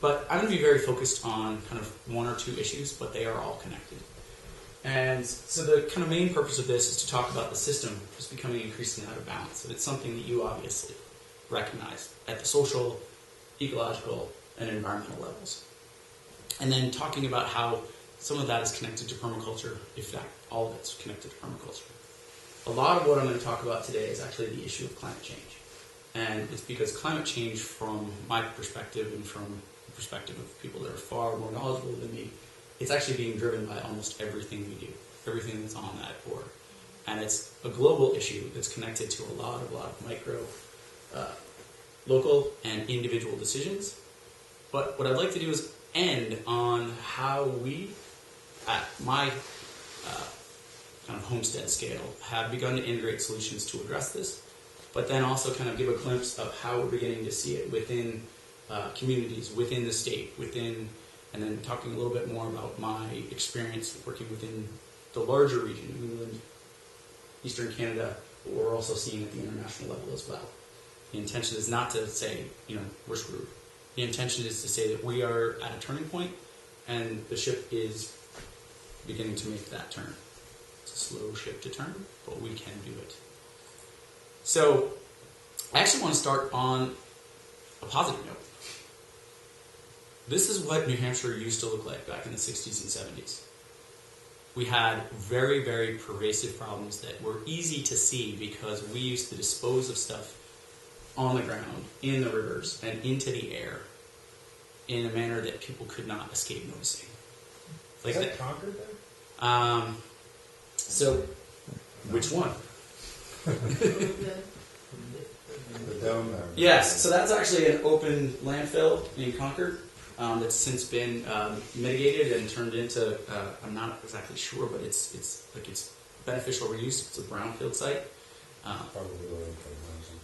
But I'm going to be very focused on kind of one or two issues, but they are all connected. And so the kind of main purpose of this is to talk about the system just becoming increasingly out of balance. And it's something that you obviously recognize at the social, ecological, and environmental levels. And then talking about how some of that is connected to permaculture, if not all of it's connected to permaculture. A lot of what I'm going to talk about today is actually the issue of climate change. And it's because climate change, from my perspective and from the perspective of people that are far more knowledgeable than me, it's actually being driven by almost everything we do, everything that's on that board. And it's a global issue that's connected to a lot of micro, local and individual decisions. But what I'd like to do is end on how we, at my kind of homestead scale, have begun to integrate solutions to address this, but then also kind of give a glimpse of how we're beginning to see it within communities, within the state, and then talking a little bit more about my experience working within the larger region, New England, Eastern Canada, but we're also seeing at the international level as well. The intention is not to say, we're screwed. The intention is to say that we are at a turning point, and the ship is beginning to make that turn. It's a slow ship to turn, but we can do it. So, I actually want to start on a positive note. This is what New Hampshire used to look like back in the 60s and 70s. We had very, very pervasive problems that were easy to see because we used to dispose of stuff on the ground, in the rivers, and into the air in a manner that people could not escape noticing. Like is that Concord there? So, which one? The dome there. Yes, so that's actually an open landfill in Concord that's since been mitigated and turned into, I'm not exactly sure, but it's beneficial reuse. It's a brownfield site. Probably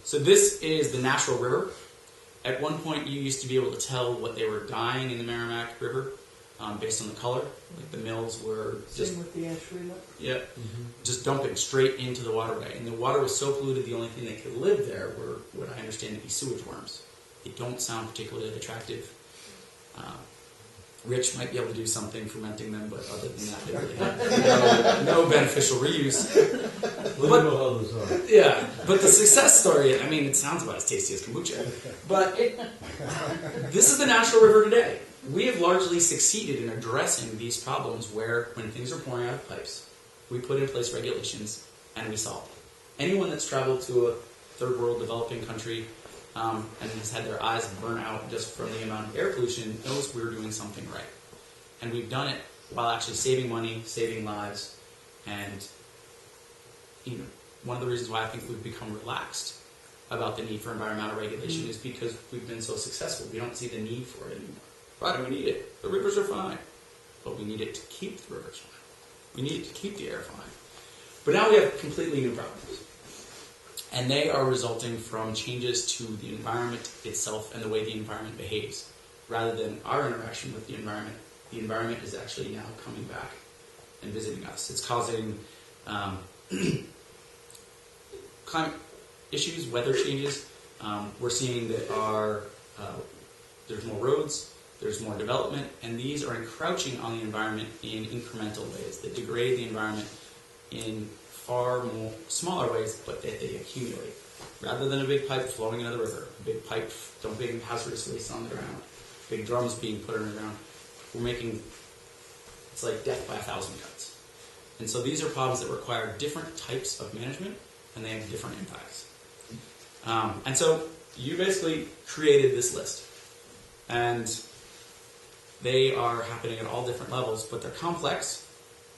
so this is the natural river. At one point, you used to be able to tell what they were dyeing in the Merrimack River based on the color. Like the mills were just... Same with the Ashrita? Yeah, just dumping straight into the waterway. And the water was so polluted, the only thing that could live there were what I understand to be sewage worms. They don't sound particularly attractive. Rich might be able to do something fermenting them, but other than that, they really have no beneficial reuse. Yeah, but the success story, it sounds about as tasty as kombucha. But this is the natural river today. We have largely succeeded in addressing these problems where, when things are pouring out of pipes, we put in place regulations and we solve it. Anyone that's traveled to a third world developing country and has had their eyes burn out just from the amount of air pollution knows we're doing something right. And we've done it while actually saving money, saving lives, and one of the reasons why I think we've become relaxed about the need for environmental regulation is because we've been so successful. We don't see the need for it anymore. Why do we need it? The rivers are fine. But we need it to keep the rivers fine. We need it to keep the air fine. But now we have completely new problems. And they are resulting from changes to the environment itself and the way the environment behaves. Rather than our interaction with the environment is actually now coming back and visiting us. It's causing climate issues, weather changes. We're seeing that there's more roads, there's more development, and these are encroaching on the environment in incremental ways that degrade the environment in far more smaller ways, but that they accumulate. Rather than a big pipe flowing into the river, a big pipe dumping hazardous waste on the ground, big drums being put in the ground, it's like death by 1,000 cuts. And so these are problems that require different types of management, and they have different impacts. And so you basically created this list. And they are happening at all different levels, but they're complex,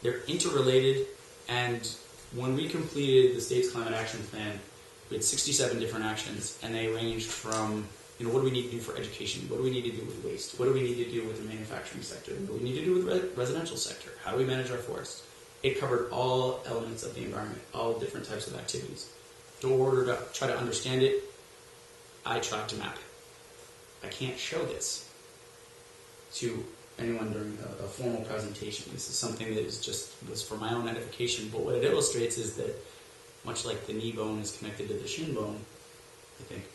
they're interrelated, and when we completed the state's climate action plan, we had 67 different actions, and they ranged from, what do we need to do for education? What do we need to do with waste? What do we need to do with the manufacturing sector? What do we need to do with the residential sector? How do we manage our forests? It covered all elements of the environment, all different types of activities. In order to try to understand it, I tried to map it. I can't show this to anyone during a formal presentation. This is something that was for my own edification, but what it illustrates is that much like the knee bone is connected to the shin bone, I think,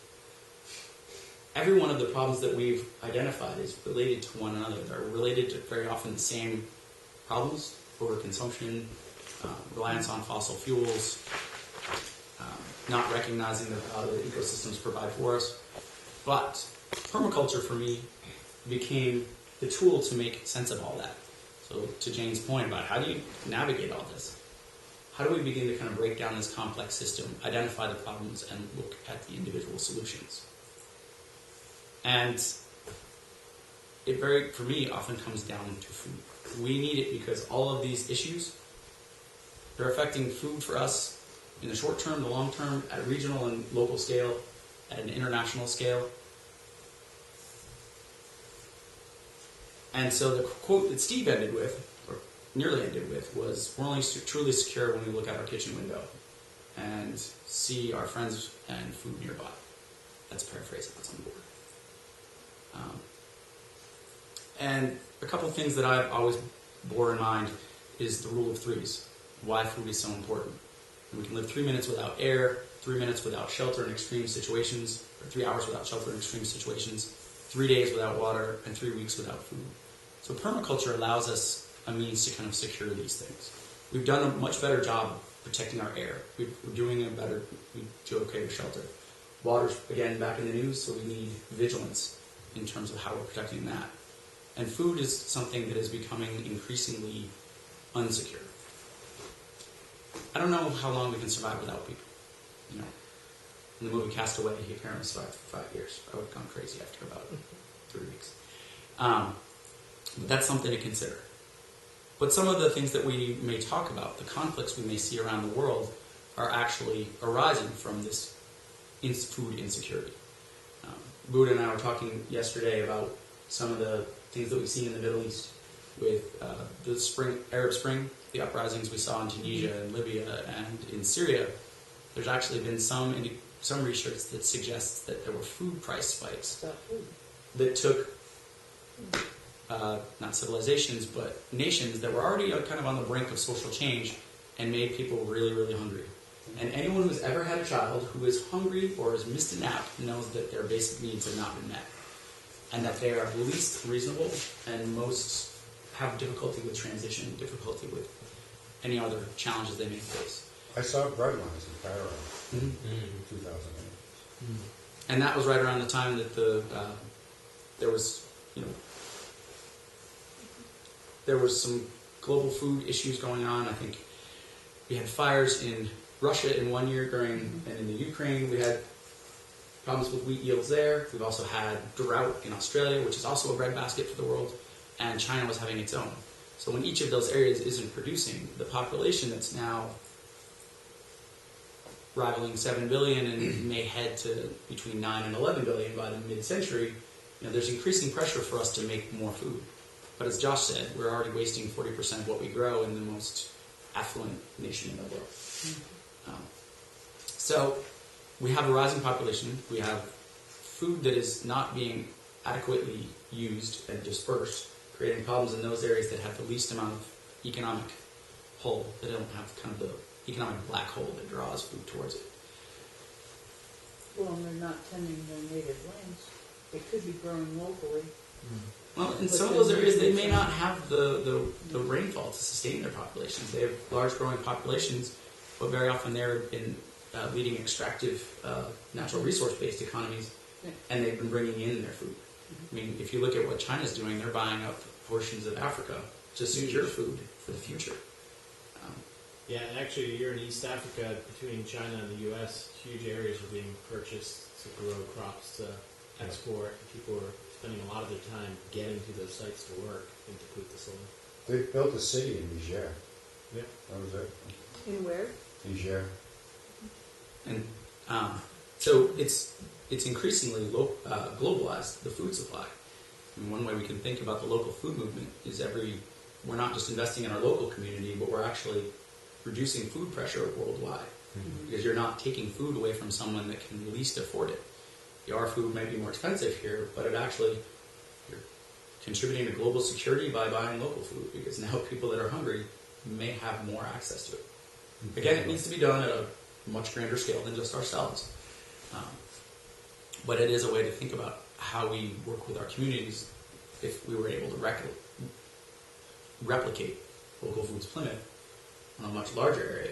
every one of the problems that we've identified is related to one another. They're related to very often the same problems: overconsumption, reliance on fossil fuels, not recognizing the value that ecosystems provide for us. But permaculture, for me, became the tool to make sense of all that. So to Jane's point about how do you navigate all this? How do we begin to kind of break down this complex system, identify the problems, and look at the individual solutions? And it for me, often comes down to food. We need it because all of these issues, they're affecting food for us in the short term, the long term, at a regional and local scale, at an international scale. And so the quote that Steve ended with, or nearly ended with, was, we're only truly secure when we look out our kitchen window and see our friends and food nearby. That's paraphrasing, that's on the board. And a couple of things that I've always bore in mind is the rule of threes, why food is so important. And we can live 3 minutes without air, 3 minutes without shelter in extreme situations, or 3 hours without shelter in extreme situations, 3 days without water, and 3 weeks without food. So permaculture allows us a means to kind of secure these things. We've done a much better job of protecting our air. We do okay with shelter. Water's, again, back in the news, so we need vigilance in terms of how we're protecting that. And food is something that is becoming increasingly unsecure. I don't know how long we can survive without people. You know, in the movie Castaway, he apparently survived for 5 years. I would have gone crazy after about 3 weeks. But that's something to consider. But some of the things that we may talk about, the conflicts we may see around the world, are actually arising from this food insecurity. Buddha and I were talking yesterday about some of the things that we've seen in the Middle East with the Arab Spring, the uprisings we saw in Tunisia and Libya and in Syria. There's actually been some research that suggests that there were food price spikes that took not civilizations, but nations that were already kind of on the brink of social change and made people really, really hungry. And anyone who's ever had a child who is hungry or has missed a nap knows that their basic needs have not been met, and that they are least reasonable and most have difficulty with transition, difficulty with any other challenges they may face. I saw bread lines in Cairo in 2008. And that was right around the time that there was some global food issues going on. I think we had fires in Russia in 1 year and in the Ukraine we had problems with wheat yields there. We've also had drought in Australia, which is also a breadbasket for the world, and China was having its own. So when each of those areas isn't producing, the population that's now rivaling 7 billion and may head to between 9 and 11 billion by the mid-century, there's increasing pressure for us to make more food. But as Josh said, we're already wasting 40% of what we grow in the most affluent nation in the world. So we have a rising population. We have food that is not being adequately used and dispersed, creating problems in those areas that have the least amount of economic pull, that don't have kind of the economic black hole that draws food towards it. Well, and they're not tending their native lands. They could be growing locally. Well, in some of those areas, they may not have the rainfall to sustain their populations. They have large growing populations, but very often they're in leading extractive, natural resource-based economies, and they've been bringing in their food. I mean, if you look at what China's doing, they're buying up portions of Africa to secure food for the future. Yeah, and actually, you're in East Africa, between China and the U.S., huge areas are being purchased to grow crops to export. People are spending a lot of their time getting to those sites to work and to put the soil. They built a city in Niger. Yeah. That was it. In where? Niger. And so it's increasingly globalized, the food supply. And one way we can think about the local food movement is we're not just investing in our local community, but we're actually reducing food pressure worldwide. Because you're not taking food away from someone that can least afford it. Our food may be more expensive here, but you're contributing to global security by buying local food, because now people that are hungry may have more access to it. Again, it needs to be done at a much grander scale than just ourselves. But it is a way to think about how we work with our communities if we were able to replicate Local Foods Plymouth on a much larger area.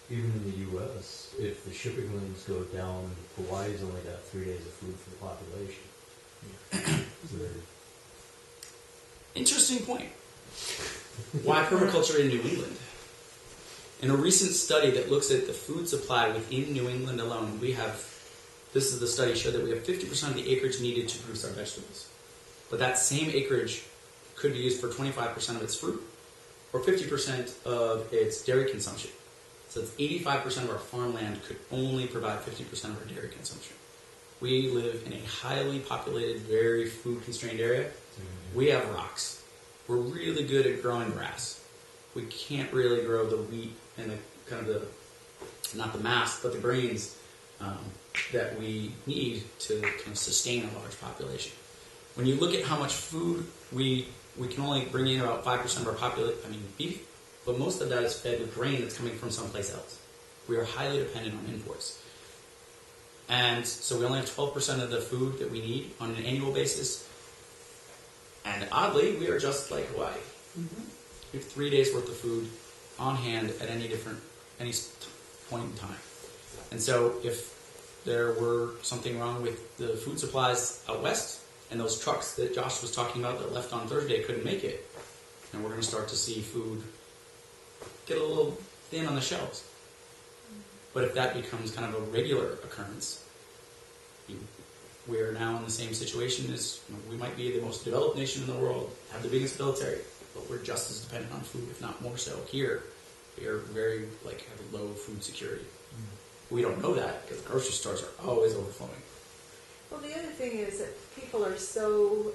Even in the U.S., if the shipping lanes go down, Hawaii's only got 3 days of food for the population. So Interesting point. Why permaculture in New England? In a recent study that looks at the food supply within New England alone, this is the study showed that we have 50% of the acreage needed to produce our vegetables. But that same acreage could be used for 25% of its fruit, or 50% of its dairy consumption. So it's 85% of our farmland could only provide 50% of our dairy consumption. We live in a highly populated, very food-constrained area. We have rocks. We're really good at growing grass. We can't really grow the wheat and not the mass, but the grains that we need to kind of sustain a large population. When you look at how much food we can only bring in about 5% of our population, beef, but most of that is fed with grain that's coming from someplace else. We are highly dependent on imports. And so we only have 12% of the food that we need on an annual basis. And oddly, we are just like Hawaii. Mm-hmm. We have 3 days worth of food on hand at any point in time. And so if there were something wrong with the food supplies out west, and those trucks that Josh was talking about that left on Thursday couldn't make it, and we're going to start to see food get a little thin on the shelves. But if that becomes kind of a regular occurrence, we are now in the same situation as we might be the most developed nation in the world, have the biggest military, but we're just as dependent on food, if not more so. Here, we are have a low food security. We don't know that because grocery stores are always overflowing. Well, the other thing is that people are so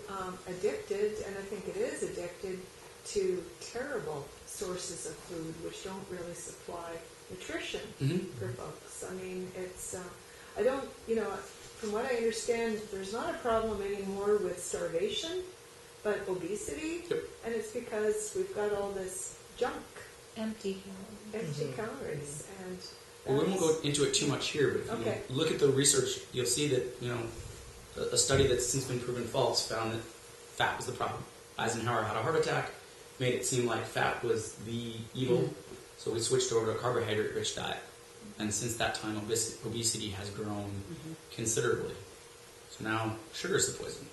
addicted, and I think it is addicted, to terrible sources of food which don't really supply nutrition for folks. It's, I don't, from what I understand, there's not a problem anymore with starvation, but obesity, and it's because we've got all this junk. Empty calories. And we won't go into it too much here, but if you look at the research, you'll see that, a study that's since been proven false found that fat was the problem. Eisenhower had a heart attack, made it seem like fat was the evil, so we switched over to a carbohydrate-rich diet. And since that time, obesity has grown considerably. So now sugar is the poison.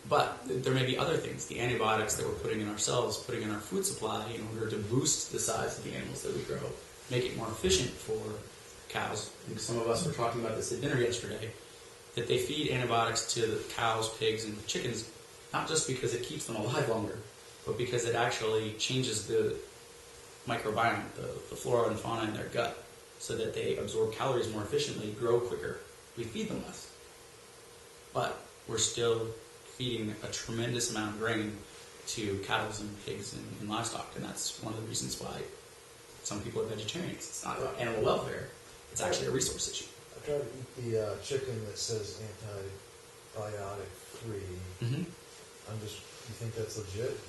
But there may be other things, the antibiotics that we're putting in ourselves, putting in our food supply in order to boost the size of the animals that we grow, make it more efficient for cows. And some of us were talking about this at dinner yesterday, that they feed antibiotics to the cows, pigs, and chickens, not just because it keeps them alive longer, but because it actually changes the microbiome, the flora and fauna in their gut, so that they absorb calories more efficiently, grow quicker. We feed them less. But we're still feeding a tremendous amount of grain to cattle and pigs and livestock, and that's one of the reasons why some people are vegetarians. It's not about animal welfare, it's actually a resource issue. I tried to eat the chicken that says antibiotic free. You think that's legit?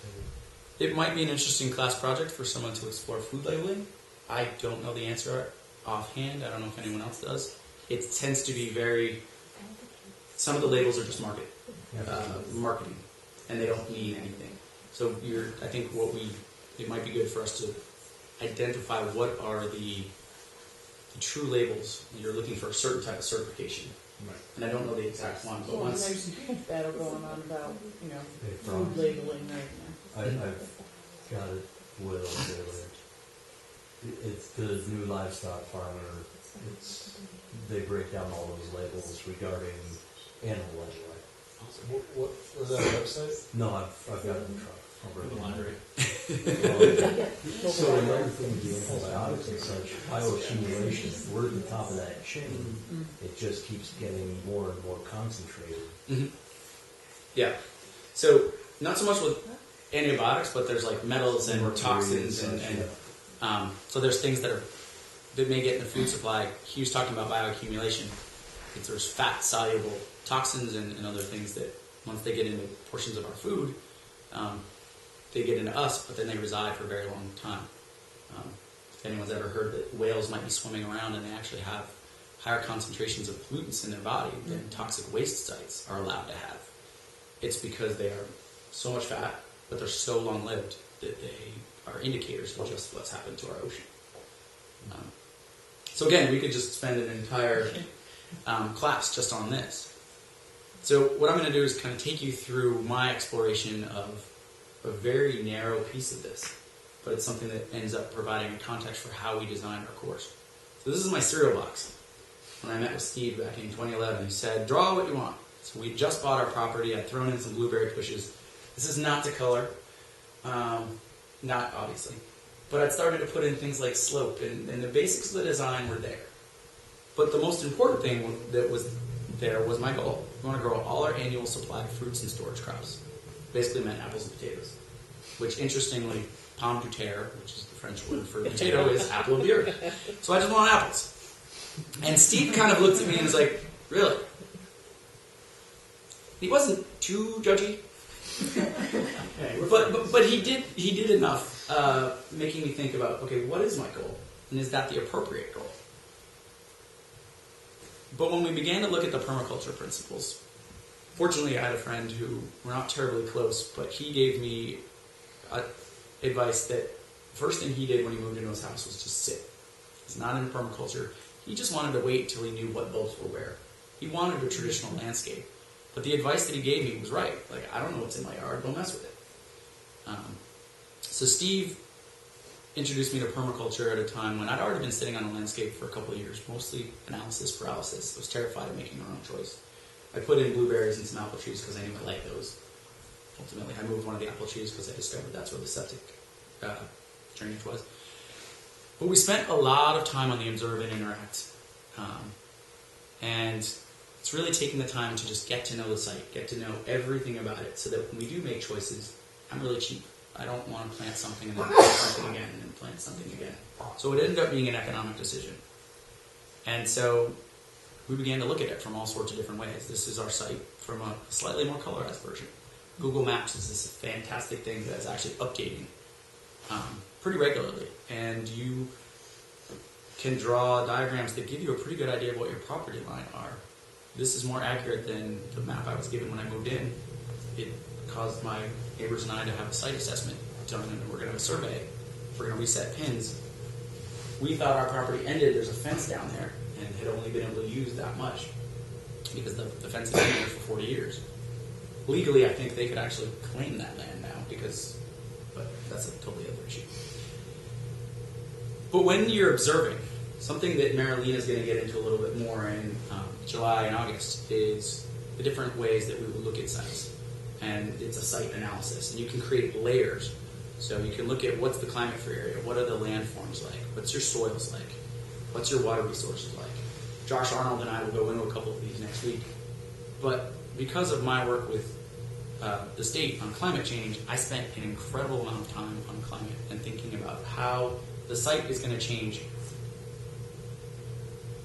It might be an interesting class project for someone to explore food labeling. I don't know the answer offhand. I don't know if anyone else does. It tends to be some of the labels are just marketing, and they don't mean anything. So I think it might be good for us to identify what are the true labels when you're looking for a certain type of certification. Right. And I don't know the exact one, but once there's a huge battle going on about food labeling right now. I've got it well tailored. It's the new livestock farmer. They break down all those labels regarding animal anyway. What was that website? No, I've got it in the truck. I'll bring it in the library. So another thing with the antibiotics and such, bioaccumulation, we're at the top of that chain. It just keeps getting more and more concentrated. Yeah. So not so much with antibiotics, but there's like metals and toxins and so there's things that may get in the food supply. He was talking about bioaccumulation. There's fat soluble toxins and other things that once they get into portions of our food, they get into us, but then they reside for a very long time. If anyone's ever heard that whales might be swimming around and they actually have higher concentrations of pollutants in their body than toxic waste sites are allowed to have. It's because they are so much fat, but they're so long-lived that they are indicators of just what's happened to our ocean. So again, we could just spend an entire class just on this. So what I'm going to do is kind of take you through my exploration of a very narrow piece of this, but it's something that ends up providing a context for how we designed our course. So this is my cereal box. When I met with Steve back in 2011, he said, draw what you want. So we just bought our property. I'd thrown in some blueberry bushes. This is not to color, not obviously. But I'd started to put in things like slope, and the basics of the design were there. But the most important thing that was there was my goal. We want to grow all our annual supply of fruits and storage crops. Basically meant apples and potatoes, which interestingly, pomme de terre, which is the French word for potato, is apple of the earth. So I just want apples. And Steve kind of looked at me and was like, really? He wasn't too judgy, but he did enough, making me think about, okay, what is my goal? And is that the appropriate goal? But when we began to look at the permaculture principles, fortunately I had a friend who, we're not terribly close, but he gave me advice that first thing he did when he moved into his house was just sit. He's not into permaculture. He just wanted to wait till he knew what bulbs were where. He wanted a traditional landscape. But the advice that he gave me was right. Like, I don't know what's in my yard, don't mess with it. So Steve introduced me to permaculture at a time when I'd already been sitting on the landscape for a couple of years, mostly analysis paralysis. I was terrified of making the wrong choice. I put in blueberries and some apple trees because I knew I liked those. Ultimately, I moved one of the apple trees because I discovered that's where the septic drainage was. But we spent a lot of time on the observe and interact. And it's really taking the time to just get to know the site, get to know everything about it, so that when we do make choices, I'm really cheap. I don't want to plant something and then plant something again and then plant something again. So it ended up being an economic decision. And so we began to look at it from all sorts of different ways. This is our site from a slightly more colorized version. Google Maps is this fantastic thing that is actually updating pretty regularly. And you can draw diagrams that give you a pretty good idea of what your property line are. This is more accurate than the map I was given when I moved in. It caused my neighbors and I to have a site assessment done, and we're going to have a survey. We're going to reset pins. We thought our property ended. There's a fence down there, and had only been able to use that much because the fence had been there for 40 years. Legally, I think they could actually claim that land now, but that's a totally other issue. But when you're observing, something that Marilena is going to get into a little bit more in July and August is the different ways that we would look at sites. And it's a site analysis. And you can create layers. So you can look at what's the climate for your area, what are the landforms like, what's your soils like, what's your water resources like. Josh Arnold and I will go into a couple of these next week. But because of my work with the state on climate change, I spent an incredible amount of time on climate and thinking about how the site is going to change,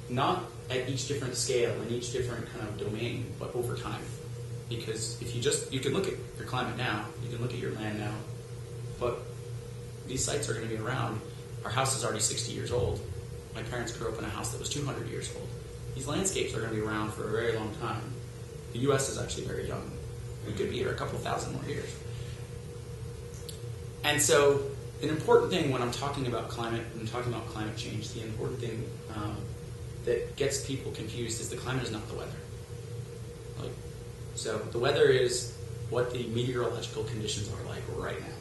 not at each different scale and each different kind of domain, but over time. Because if you can look at your climate now, you can look at your land now, but these sites are going to be around. Our house is already 60 years old. My parents grew up in a house that was 200 years old. These landscapes are going to be around for a very long time. The U.S. is actually very young. We could be here a couple thousand more years. And so an important thing when I'm talking about climate, when I'm talking about climate change, the important thing that gets people confused is the climate is not the weather. So the weather is what the meteorological conditions are like right now.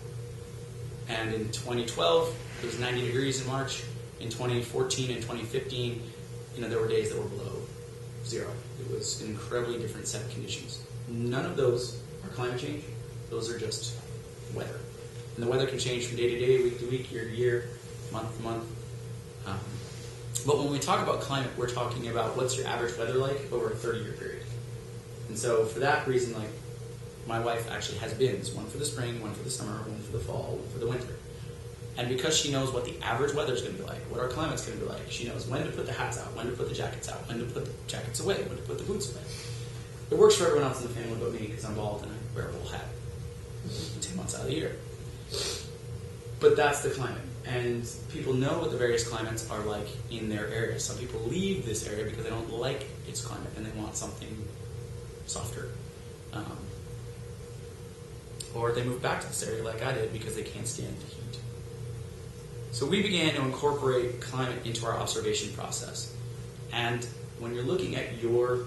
And in 2012, it was 90 degrees in March. In 2014 and 2015, there were days that were below zero. It was an incredibly different set of conditions. None of those are climate change. Those are just weather. And the weather can change from day to day, week to week, year to year, month to month. But when we talk about climate, we're talking about what's your average weather like over a 30-year period. And so for that reason, my wife actually has bins, one for the spring, one for the summer, one for the fall, one for the winter. And because she knows what the average weather is going to be like, what our climate's going to be like, she knows when to put the hats out, when to put the jackets out, when to put the jackets away, when to put the boots away. It works for everyone else in the family but me because I'm bald and I wear a wool hat 2 months out of the year. But that's the climate. And people know what the various climates are like in their area. Some people leave this area because they don't like its climate and they want something softer. Or they move back to this area like I did because they can't stand the heat. So we began to incorporate climate into our observation process. And when you're looking at your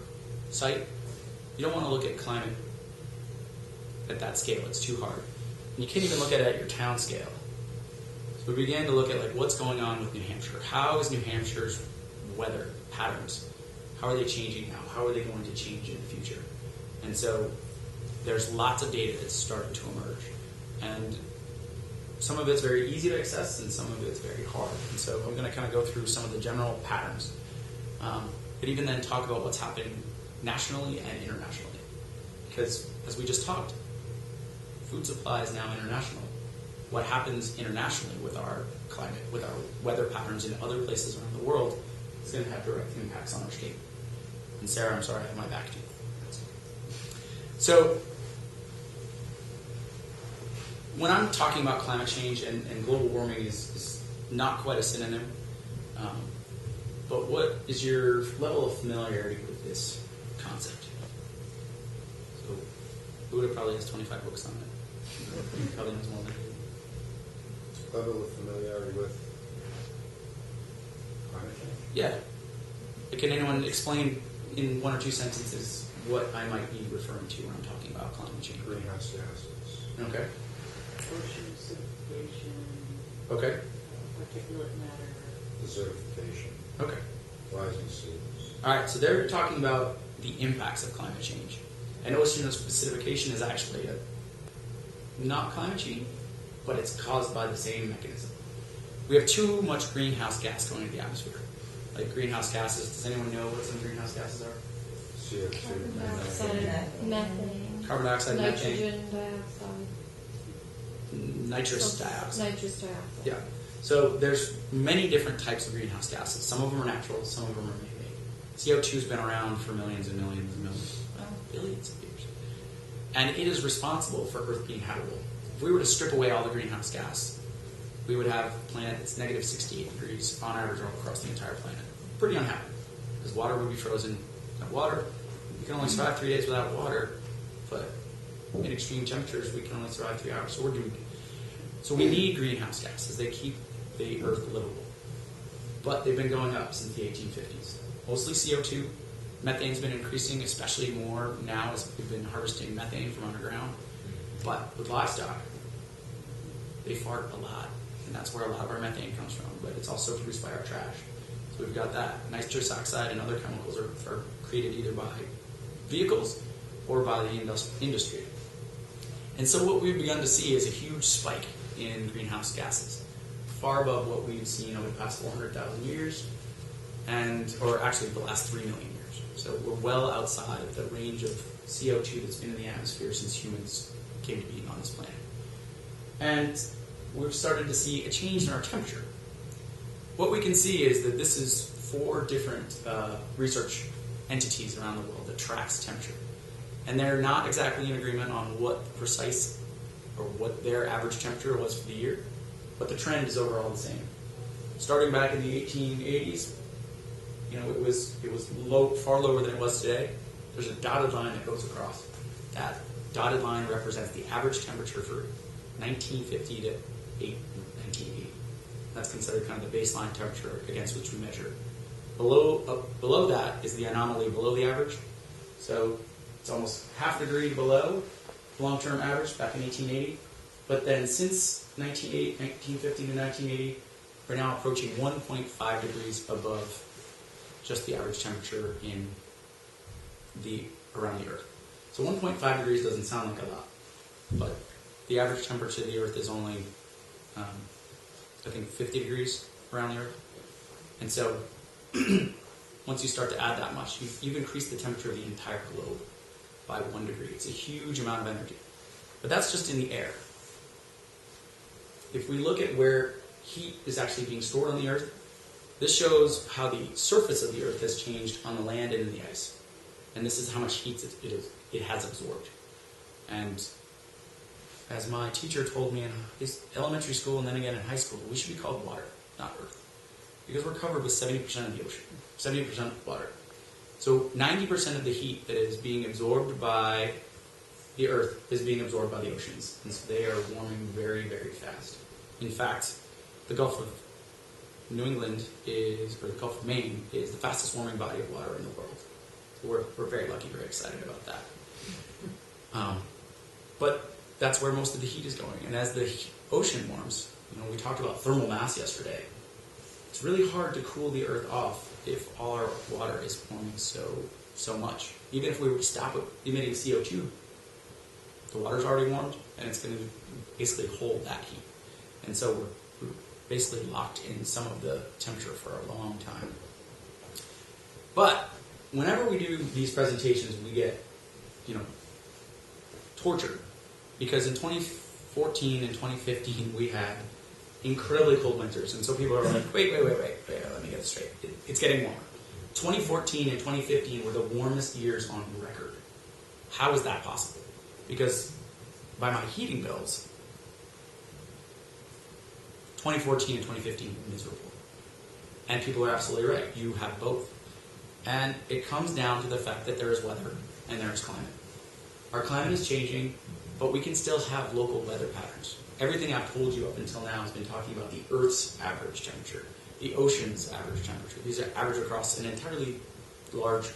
site, you don't want to look at climate at that scale. It's too hard. And you can't even look at it at your town scale. So we began to look at like what's going on with New Hampshire. How is New Hampshire's weather patterns? How are they changing now? How are they going to change in the future? And so there's lots of data that's starting to emerge. And some of it's very easy to access and some of it's very hard. And so I'm going to kind of go through some of the general patterns. But even then talk about what's happening nationally and internationally. Because as we just talked, food supply is now international. What happens internationally with our climate, with our weather patterns in other places around the world, is going to have direct impacts on our state. And Sarah, I'm sorry, I have my back to you. So, when I'm talking about climate change and global warming is not quite a synonym, but what is your level of familiarity with this concept? So, Buddha probably has 25 books on it. He probably knows more than I do. Level of familiarity with climate change? Yeah. Can anyone explain in one or two sentences what I might be referring to when I'm talking about climate change? Greenhouse gases. Okay. Ocean acidification, Okay. particulate matter. Desertification. Okay. Rising seas. All right. So they're talking about the impacts of climate change. And ocean acidification is actually not climate change, but it's caused by the same mechanism. We have too much greenhouse gas going into the atmosphere. Like greenhouse gases, does anyone know what some greenhouse gases are? CO2. Carbon dioxide, methane, Carbon dioxide, methane, nitrogen dioxide, nitrous dioxide. nitrous dioxide. Yeah. So there's many different types of greenhouse gases. Some of them are natural, some of them are man-made. CO2's been around for millions and millions and millions, well, billions of years. And it is responsible for Earth being habitable. If we were to strip away all the greenhouse gas, we would have a planet that's negative 68 degrees on average all across the entire planet. Pretty unhappy, because water would be frozen. Without water, we can only survive 3 days without water, but in extreme temperatures, we can only survive 3 hours, so we're doomed. So we need greenhouse gases. They keep the Earth livable. But they've been going up since the 1850s. Mostly CO2. Methane's been increasing, especially more now as we've been harvesting methane from underground. But with livestock, they fart a lot, and that's where a lot of our methane comes from, but it's also produced by our trash. So we've got that. Nitrous oxide and other chemicals are created either by vehicles or by the industry. And so what we've begun to see is a huge spike in greenhouse gases, far above what we've seen over the past 400,000 years, or actually the last 3 million years. So we're well outside of the range of CO2 that's been in the atmosphere since humans came to being on this planet. And we've started to see a change in our temperature. What we can see is that this is 4 different research entities around the world that tracks temperature. And they're not exactly in agreement on what the precise or what their average temperature was for the year, but the trend is overall the same. Starting back in the 1880s, it was low, far lower than it was today. There's a dotted line that goes across. That dotted line represents the average temperature for 1950 to 1980. That's considered kind of the baseline temperature against which we measure. Below that is the anomaly below the average. So it's almost half a degree below the long-term average back in 1880. But then since 1950 to 1980, we're now approaching 1.5 degrees above just the average temperature around the Earth. So 1.5 degrees doesn't sound like a lot, but the average temperature of the Earth is only, I think, 50 degrees around the Earth. And so once you start to add that much, you've increased the temperature of the entire globe by 1 degree. It's a huge amount of energy. But that's just in the air. If we look at where heat is actually being stored on the Earth, this shows how the surface of the Earth has changed on the land and in the ice. And this is how much heat it has absorbed. And as my teacher told me in his elementary school and then again in high school, we should be called water, not earth. Because we're covered with 70% of the ocean, 70% water. So 90% of the heat that is being absorbed by the earth is being absorbed by the oceans. And so they are warming very, very fast. In fact, the Gulf of New England or the Gulf of Maine is the fastest warming body of water in the world. So we're very lucky, very excited about that. But that's where most of the heat is going. And as the ocean warms, we talked about thermal mass yesterday. It's really hard to cool the earth off if all our water is warming so much. Even if we were to stop emitting CO2, the water's already warmed, and it's going to basically hold that heat. And so we're basically locked in some of the temperature for a long time. But whenever we do these presentations, we get, tortured. Because in 2014 and 2015, we had incredibly cold winters. And so people are like, wait, let me get this straight. It's getting warmer. 2014 and 2015 were the warmest years on record. How is that possible? Because by my heating bills, 2014 and 2015 were miserable. And people are absolutely right. You have both. And it comes down to the fact that there is weather and there is climate. Our climate is changing, but we can still have local weather patterns. Everything I've told you up until now has been talking about the Earth's average temperature, the ocean's average temperature. These are average across an entirely large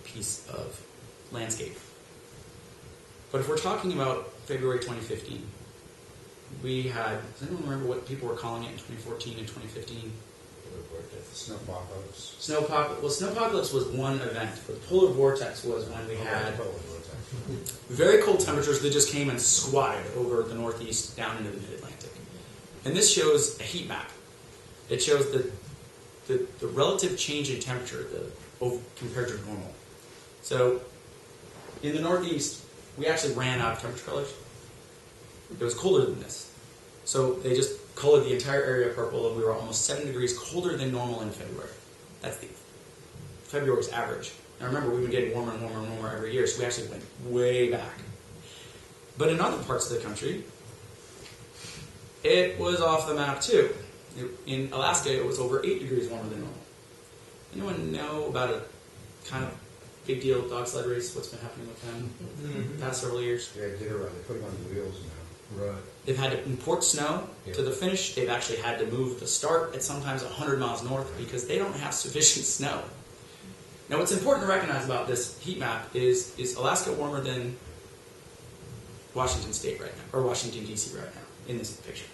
piece of landscape. But if we're talking about February 2015, we had, does anyone remember what people were calling it in 2014 and 2015? Snowpocalypse. Snowpocalypse was one event, but the polar vortex was when we had very cold temperatures that just came and squatted over the northeast down into the mid-Atlantic. And this shows a heat map. It shows the relative change in temperature compared to normal. So in the northeast, we actually ran out of temperature colors. It was colder than this. So they just colored the entire area purple, and we were almost 7 degrees colder than normal in February. That's the February's average. Now remember, we've been getting warmer and warmer and warmer every year, so we actually went way back. But in other parts of the country, it was off the map too. In Alaska, it was over 8 degrees warmer than normal. Anyone know about a kind of big deal dog sled race? What's been happening with them the past several years? Yeah, they put them on the wheels now. Right. They've had to import snow to the finish. They've actually had to move the start at sometimes 100 miles north because they don't have sufficient snow. Now, what's important to recognize about this heat map is Alaska warmer than Washington State right now, or Washington, D.C. right now, in this picture?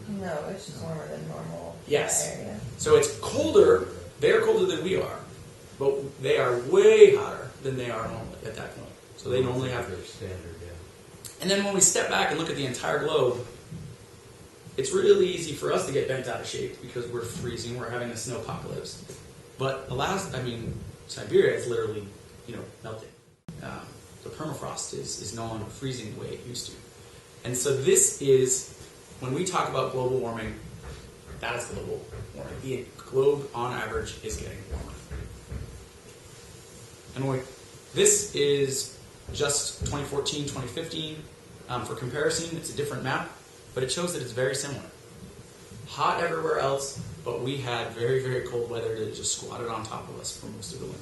No, it's just warmer than normal. Yes. Area. So it's colder, they're colder than we are, but they are way hotter than they are normally at that point. So they normally have their standard, yeah. And then when we step back and look at the entire globe, it's really easy for us to get bent out of shape because we're freezing, we're having a snowpocalypse. But Siberia is literally, melting. The permafrost is no longer freezing the way it used to. And so this is, when we talk about global warming, that is global warming. The globe, on average, is getting warmer. And this is just 2014, 2015. For comparison, it's a different map, but it shows that it's very similar. Hot everywhere else, but we had very, very cold weather that just squatted on top of us for most of the winter.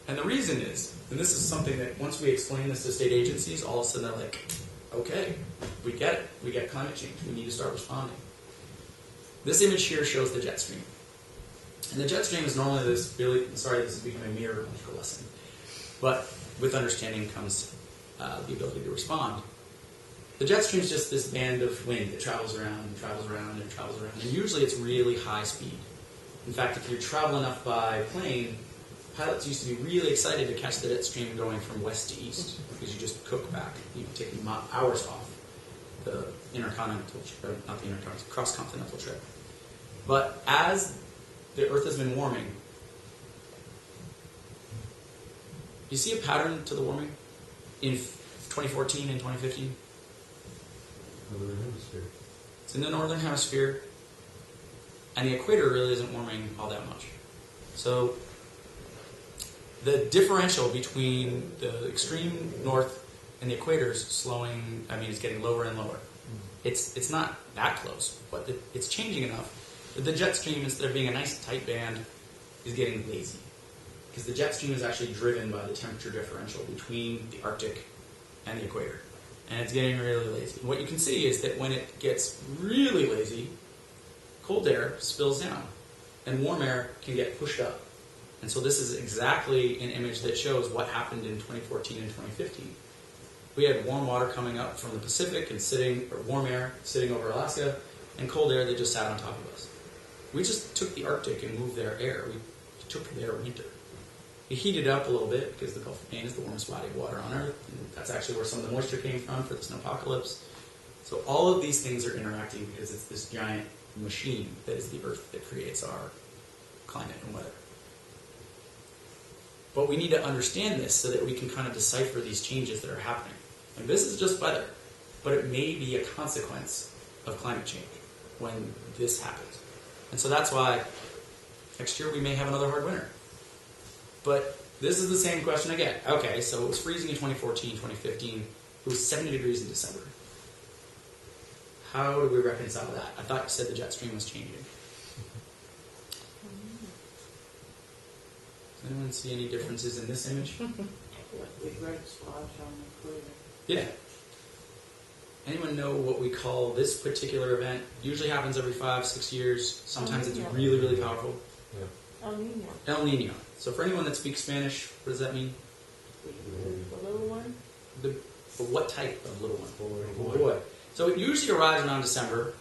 And the reason is, and this is something that once we explain this to state agencies, all of a sudden they're like, okay, we get it. We get climate change. We need to start responding. This image here shows the jet stream. And the jet stream is normally this is becoming a meteorological lesson. But with understanding comes the ability to respond. The jet stream is just this band of wind that travels around and travels around and travels around. And usually it's really high speed. In fact, if you travel enough by plane, pilots used to be really excited to catch the jet stream going from west to east because you just cook back. You take hours off the cross-continental trip. But as the Earth has been warming, you see a pattern to the warming in 2014 and 2015? Northern Hemisphere. It's in the Northern Hemisphere, and the equator really isn't warming all that much. So the differential between the extreme north and the equator's slowing. I mean, it's getting lower and lower. It's not that close, but it's changing enough that the jet stream, instead of being a nice tight band, is getting lazy. Because the jet stream is actually driven by the temperature differential between the Arctic and the equator. And it's getting really lazy. And what you can see is that when it gets really lazy, cold air spills down, and warm air can get pushed up. And so this is exactly an image that shows what happened in 2014 and 2015. We had warm water coming up from the Pacific and warm air sitting over Alaska, and cold air that just sat on top of us. We just took the Arctic and moved their air. We took their winter. It heated up a little bit because the Gulf of Maine is the warmest body of water on Earth, and that's actually where some of the moisture came from for the snowpocalypse. So all of these things are interacting because it's this giant machine that is the Earth that creates our climate and weather. But we need to understand this so that we can kind of decipher these changes that are happening. And this is just weather, but it may be a consequence of climate change when this happens. And so that's why next year we may have another hard winter. But this is the same question again. Okay, so it was freezing in 2014, 2015. It was 70 degrees in December. How do we reconcile that? I thought you said the jet stream was changing. Does anyone see any differences in this image? Like the red splotch on the equator. Yeah. Anyone know what we call this particular event? Usually happens every 5-6 years. Sometimes it's really, really powerful. El Nino. El Nino. So for anyone that speaks Spanish, what does that mean? The little one? But what type of little one? Boy. So it usually arrives around December.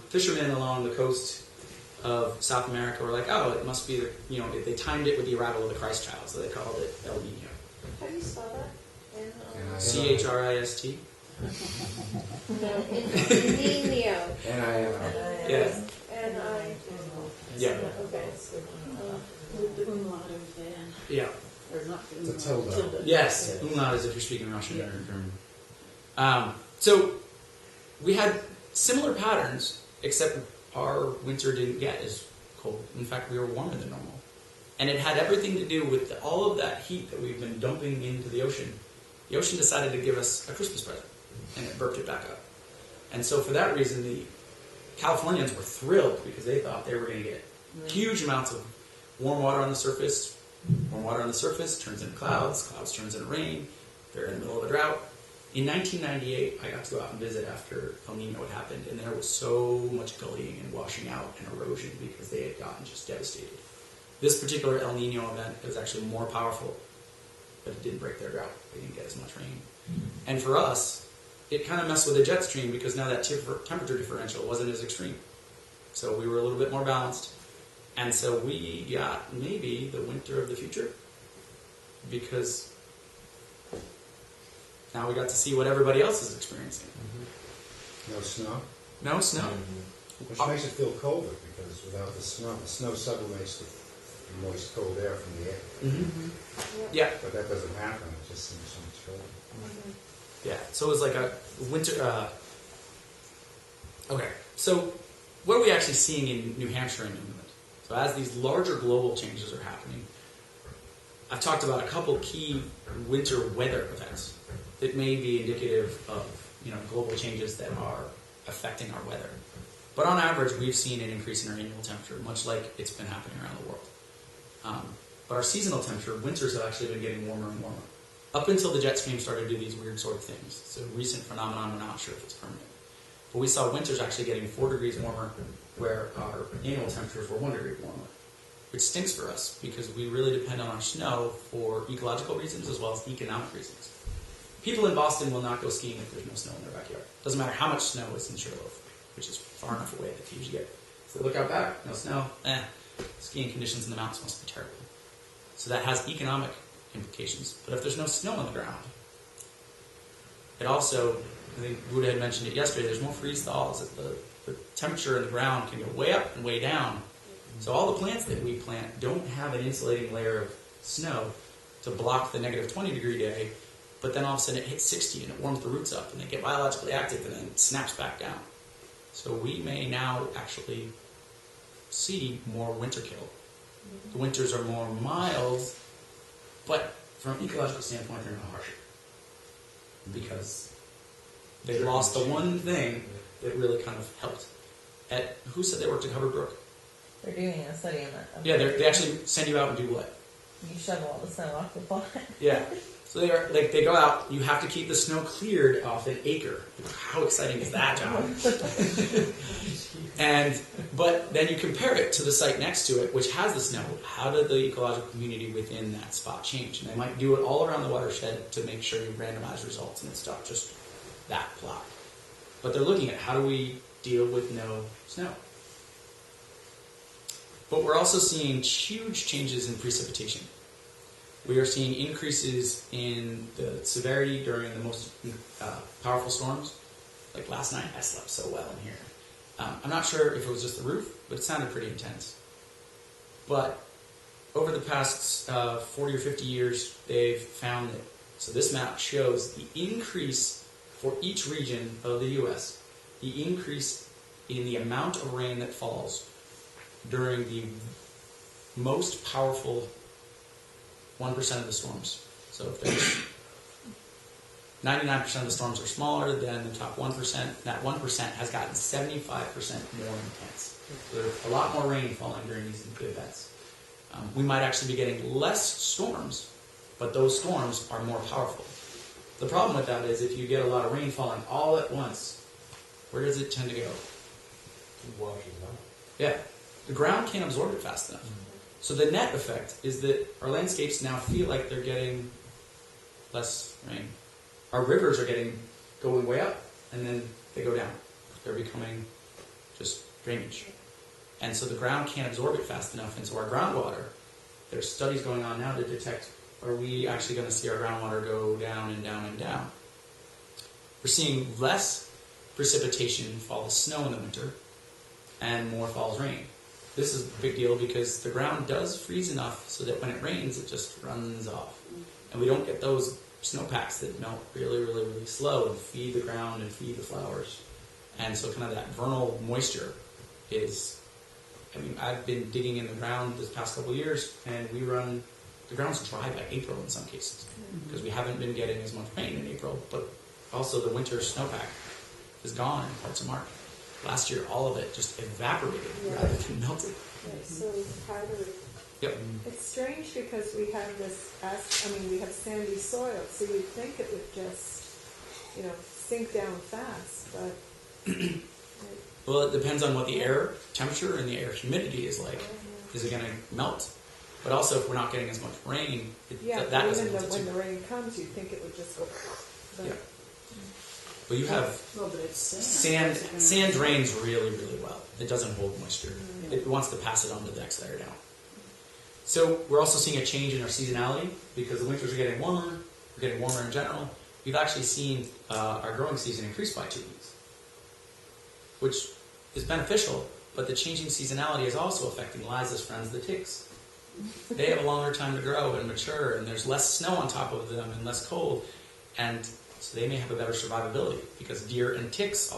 Fishermen along the coast of South America were like, oh, it must be, they timed it with the arrival of the Christ child, so they called it El Nino. How do you spell that? Christ. No, it's Nino. N-I-N-O. Yeah. N-I. Yeah. Okay. With the umlaut then. Yeah. Or not the It's a umlaut, tilde. Yes, umlaut is if you're speaking Russian or German. So we had similar patterns, except our winter didn't get as cold. In fact, we were warmer than normal. And it had everything to do with all of that heat that we've been dumping into the ocean. The ocean decided to give us a Christmas present, and it burped it back up. And so for that reason, the Californians were thrilled because they thought they were going to get huge amounts of warm water on the surface. Warm water on the surface turns into clouds. Clouds turns into rain. They're in the middle of a drought. In 1998, I got to go out and visit after El Nino had happened, and there was so much gullying and washing out and erosion because they had gotten just devastated. This particular El Nino event was actually more powerful, but it didn't break their drought. They didn't get as much rain. And for us, it kind of messed with the jet stream because now that temperature differential wasn't as extreme. So we were a little bit more balanced. And so we got maybe the winter of the future because now we got to see what everybody else is experiencing. No snow, No snow. which makes it feel colder because without the snow sublimates the moist cold air from the air. Mm-hmm. Yeah. But that doesn't happen. It just seems so much colder. Yeah, so it was like a winter. Okay, so what are we actually seeing in New Hampshire and New England? So as these larger global changes are happening, I've talked about a couple key winter weather events that may be indicative of global changes that are affecting our weather. But on average, we've seen an increase in our annual temperature, much like it's been happening around the world. But our seasonal temperature, winters have actually been getting warmer and warmer. Up until the jet stream started to do these weird sort of things. It's a recent phenomenon, we're not sure if it's permanent. But we saw winters actually getting 4 degrees warmer, where our annual temperatures were 1 degree warmer. Which stinks for us, because we really depend on our snow for ecological reasons as well as economic reasons. People in Boston will not go skiing if there's no snow in their backyard. Doesn't matter how much snow is in Sugarloaf, which is far enough away that they usually get. So they look out back, no snow, skiing conditions in the mountains must be terrible. So that has economic implications. But if there's no snow on the ground, it also, I think Buddha had mentioned it yesterday, there's more freeze thaws. The temperature in the ground can go way up and way down. So all the plants that we plant don't have an insulating layer of snow to block the negative 20 degree day, but then all of a sudden it hits 60 and it warms the roots up and they get biologically active and then it snaps back down. So we may now actually see more winter kill. The winters are more mild, but from an ecological standpoint, they're not harsher. because they lost the one thing that really kind of helped. Who said they worked at Hubbard Brook? They're doing a study on that. Yeah, they actually send you out and do what? You shovel all the snow off the plot. Yeah. So they go out. You have to keep the snow cleared off an acre. How exciting is that, John? But then you compare it to the site next to it, which has the snow. How did the ecological community within that spot change? And they might do it all around the watershed to make sure you randomize results, and it's not just that plot. But they're looking at how do we deal with no snow. But we're also seeing huge changes in precipitation. We are seeing increases in the severity during the most powerful storms. Like last night, I slept so well in here. I'm not sure if it was just the roof, but it sounded pretty intense. But over the past 40 or 50 years, they've found that, so this map shows the increase for each region of the U.S., the increase in the amount of rain that falls during the most powerful 1% of the storms. So if there's 99% of the storms are smaller than the top 1%, that 1% has gotten 75% more intense. So there's a lot more rain falling during these events. We might actually be getting less storms, but those storms are more powerful. The problem with that is if you get a lot of rain falling all at once, where does it tend to go? It washes out. Yeah. The ground can't absorb it fast enough. So the net effect is that our landscapes now feel like they're getting less rain. Our rivers are going way up, and then they go down. They're becoming just drainage. And so the ground can't absorb it fast enough. And so our groundwater, there's studies going on now to detect, are we actually going to see our groundwater go down and down and down? We're seeing less precipitation fall as snow in the winter, and more falls rain. This is a big deal because the ground does freeze enough so that when it rains, it just runs off. And we don't get those snowpacks that melt really, really, really slow and feed the ground and feed the flowers. And so kind of that vernal moisture is, I've been digging in the ground this past couple of years, and the ground's dry by April in some cases, because we haven't been getting as much rain in April, but also the winter snowpack is gone in parts of March. Last year, all of it just evaporated rather than melted. Yeah, so powdery. Yep. It's strange because we have we have sandy soil, so you'd think it would just, sink down fast, but... Well, it depends on what the air temperature and the air humidity is like. Is it going to melt? But also, if we're not getting as much rain, that doesn't melt it when too. the rain comes, you'd think it would just go... But, Yeah. Well, you have Well, but it's sand. sand drains really, really well. It doesn't hold moisture. It wants to pass it on to the next layer down. So we're also seeing a change in our seasonality because the winters are getting warmer. We're getting warmer in general. We've actually seen our growing season increase by 2 weeks, which is beneficial, but the changing seasonality is also affecting Liza's friends, the ticks. They have a longer time to grow and mature, and there's less snow on top of them and less cold, and so they may have a better survivability because deer and ticks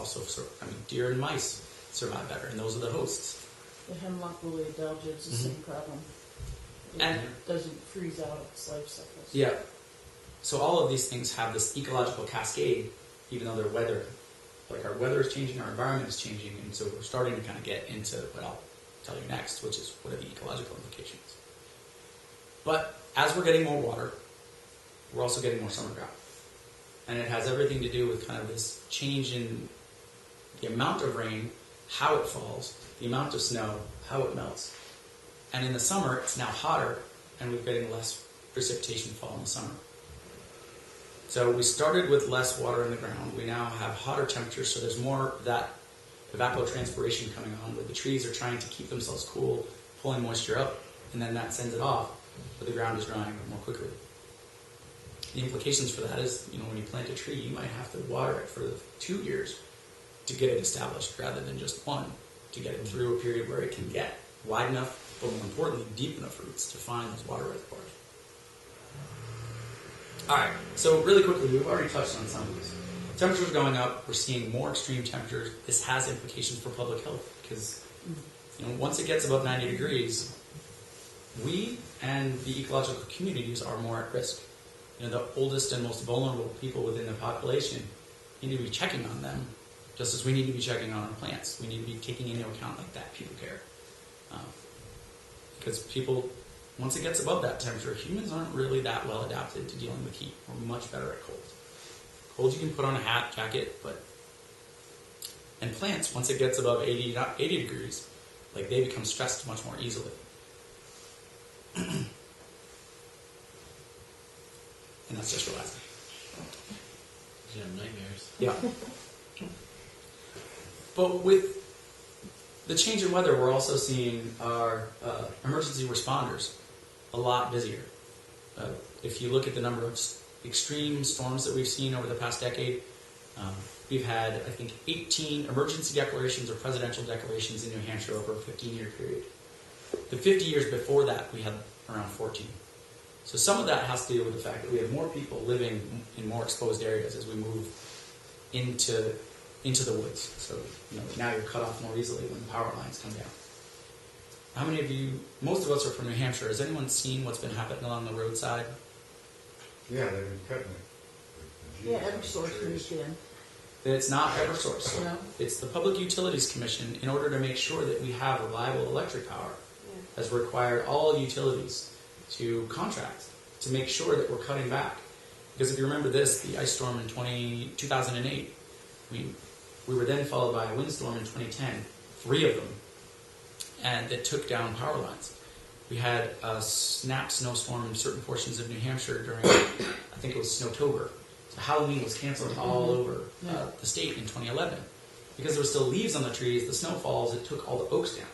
deer and mice survive better, and those are the hosts. The hemlock woolly adelgid is the same problem. It And- doesn't freeze out its life cycles. Yeah. So all of these things have this ecological cascade, even though they're weather. Like our weather is changing, our environment is changing, and so we're starting to kind of get into what I'll tell you next, which is what are the ecological implications. But as we're getting more water, we're also getting more summer drought. And it has everything to do with kind of this change in the amount of rain, how it falls, the amount of snow, how it melts. And in the summer, it's now hotter, and we're getting less precipitation fall in the summer. So we started with less water in the ground. We now have hotter temperatures, so there's more of that evapotranspiration coming on, where the trees are trying to keep themselves cool, pulling moisture up, and then that sends it off, but the ground is drying more quickly. The implications for that is, when you plant a tree, you might have to water it for 2 years to get it established, rather than just 1, to get it through a period where it can get wide enough, but more importantly, deep enough roots to find those water reservoirs. Alright, so really quickly, we've already touched on some of these. Temperatures are going up, we're seeing more extreme temperatures. This has implications for public health, because once it gets above 90 degrees, we and the ecological communities are more at risk. the oldest and most vulnerable people within the population, we need to be checking on them, just as we need to be checking on our plants. We need to be taking into account like that people care. Because people, once it gets above that temperature, humans aren't really that well adapted to dealing with heat. We're much better at cold. Cold, you can put on a hat, jacket, and plants, once it gets above 80 degrees, like they become stressed much more easily. And that's just relaxing. You have nightmares. Yeah. But with the change in weather, we're also seeing our emergency responders a lot busier. If you look at the number of extreme storms that we've seen over the past decade, we've had, I think, 18 emergency declarations or presidential declarations in New Hampshire over a 15-year period. The 50 years before that, we had around 14. So some of that has to do with the fact that we have more people living in more exposed areas as we move into the woods. So now you're cut off more easily when the power lines come down. How many of you, most of us are from New Hampshire, has anyone seen what's been happening along the roadside? Yeah, they've been cutting it. Yeah, Eversource moved in. It's not Eversource. No. It's the Public Utilities Commission, in order to make sure that we have reliable electric power, has required all utilities to contract to make sure that we're cutting back. Because if you remember this, the ice storm in 2008, we were then followed by a windstorm in 2010, 3 of them, and that took down power lines. We had a snap snowstorm in certain portions of New Hampshire during, I think it was Snowtober. So Halloween was canceled all over the state in 2011. Because there were still leaves on the trees, the snow falls, it took all the oaks down.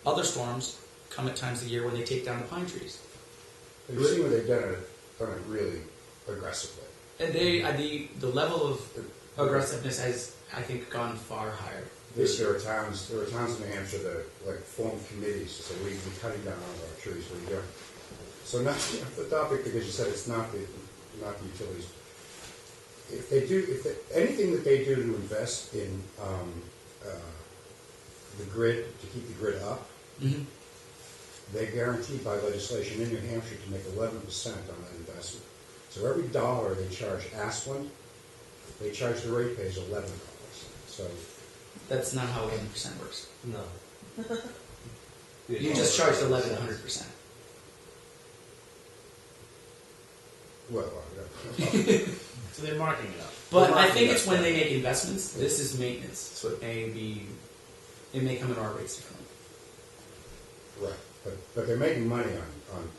Other storms come at times of the year when they take down the pine trees. You've seen where they've done it really aggressively. And the level of aggressiveness has, I think, gone far higher. There are towns in New Hampshire that form committees to say, we're cutting down all of our trees, what are you doing? So not the topic, because you said it's not the utilities. Anything that they do to invest in the grid, to keep the grid up, they're guaranteed by legislation in New Hampshire to make 11% on that investment. So every dollar they charge Ashland, they charge the ratepayers $11. So that's not how 11% works. No. You just charged 100%. Well, So they're marking it up. But I think it's when they make investments. This is maintenance, so it may come in our rates differently. right. But they're making money on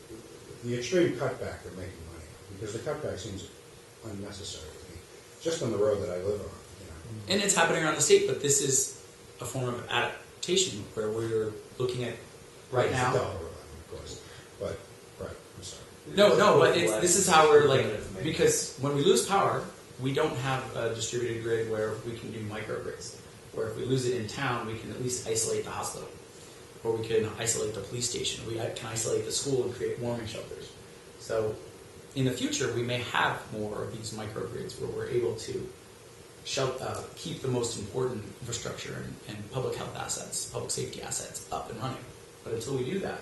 the extreme cutback. They're making money on because the cutback seems unnecessary to me. Just on the road that I live on. And it's happening around the state, but this is a form of adaptation where we're looking at right now. It's a dollar of course. But right, I'm sorry. No, but this is how we're because when we lose power, we don't have a distributed grid where we can do microgrids. Where if we lose it in town, we can at least isolate the hospital. Or we can isolate the police station. We can isolate the school and create warming shelters. So in the future, we may have more of these microgrids where we're able to keep the most important infrastructure and public health assets, public safety assets up and running. But until we do that,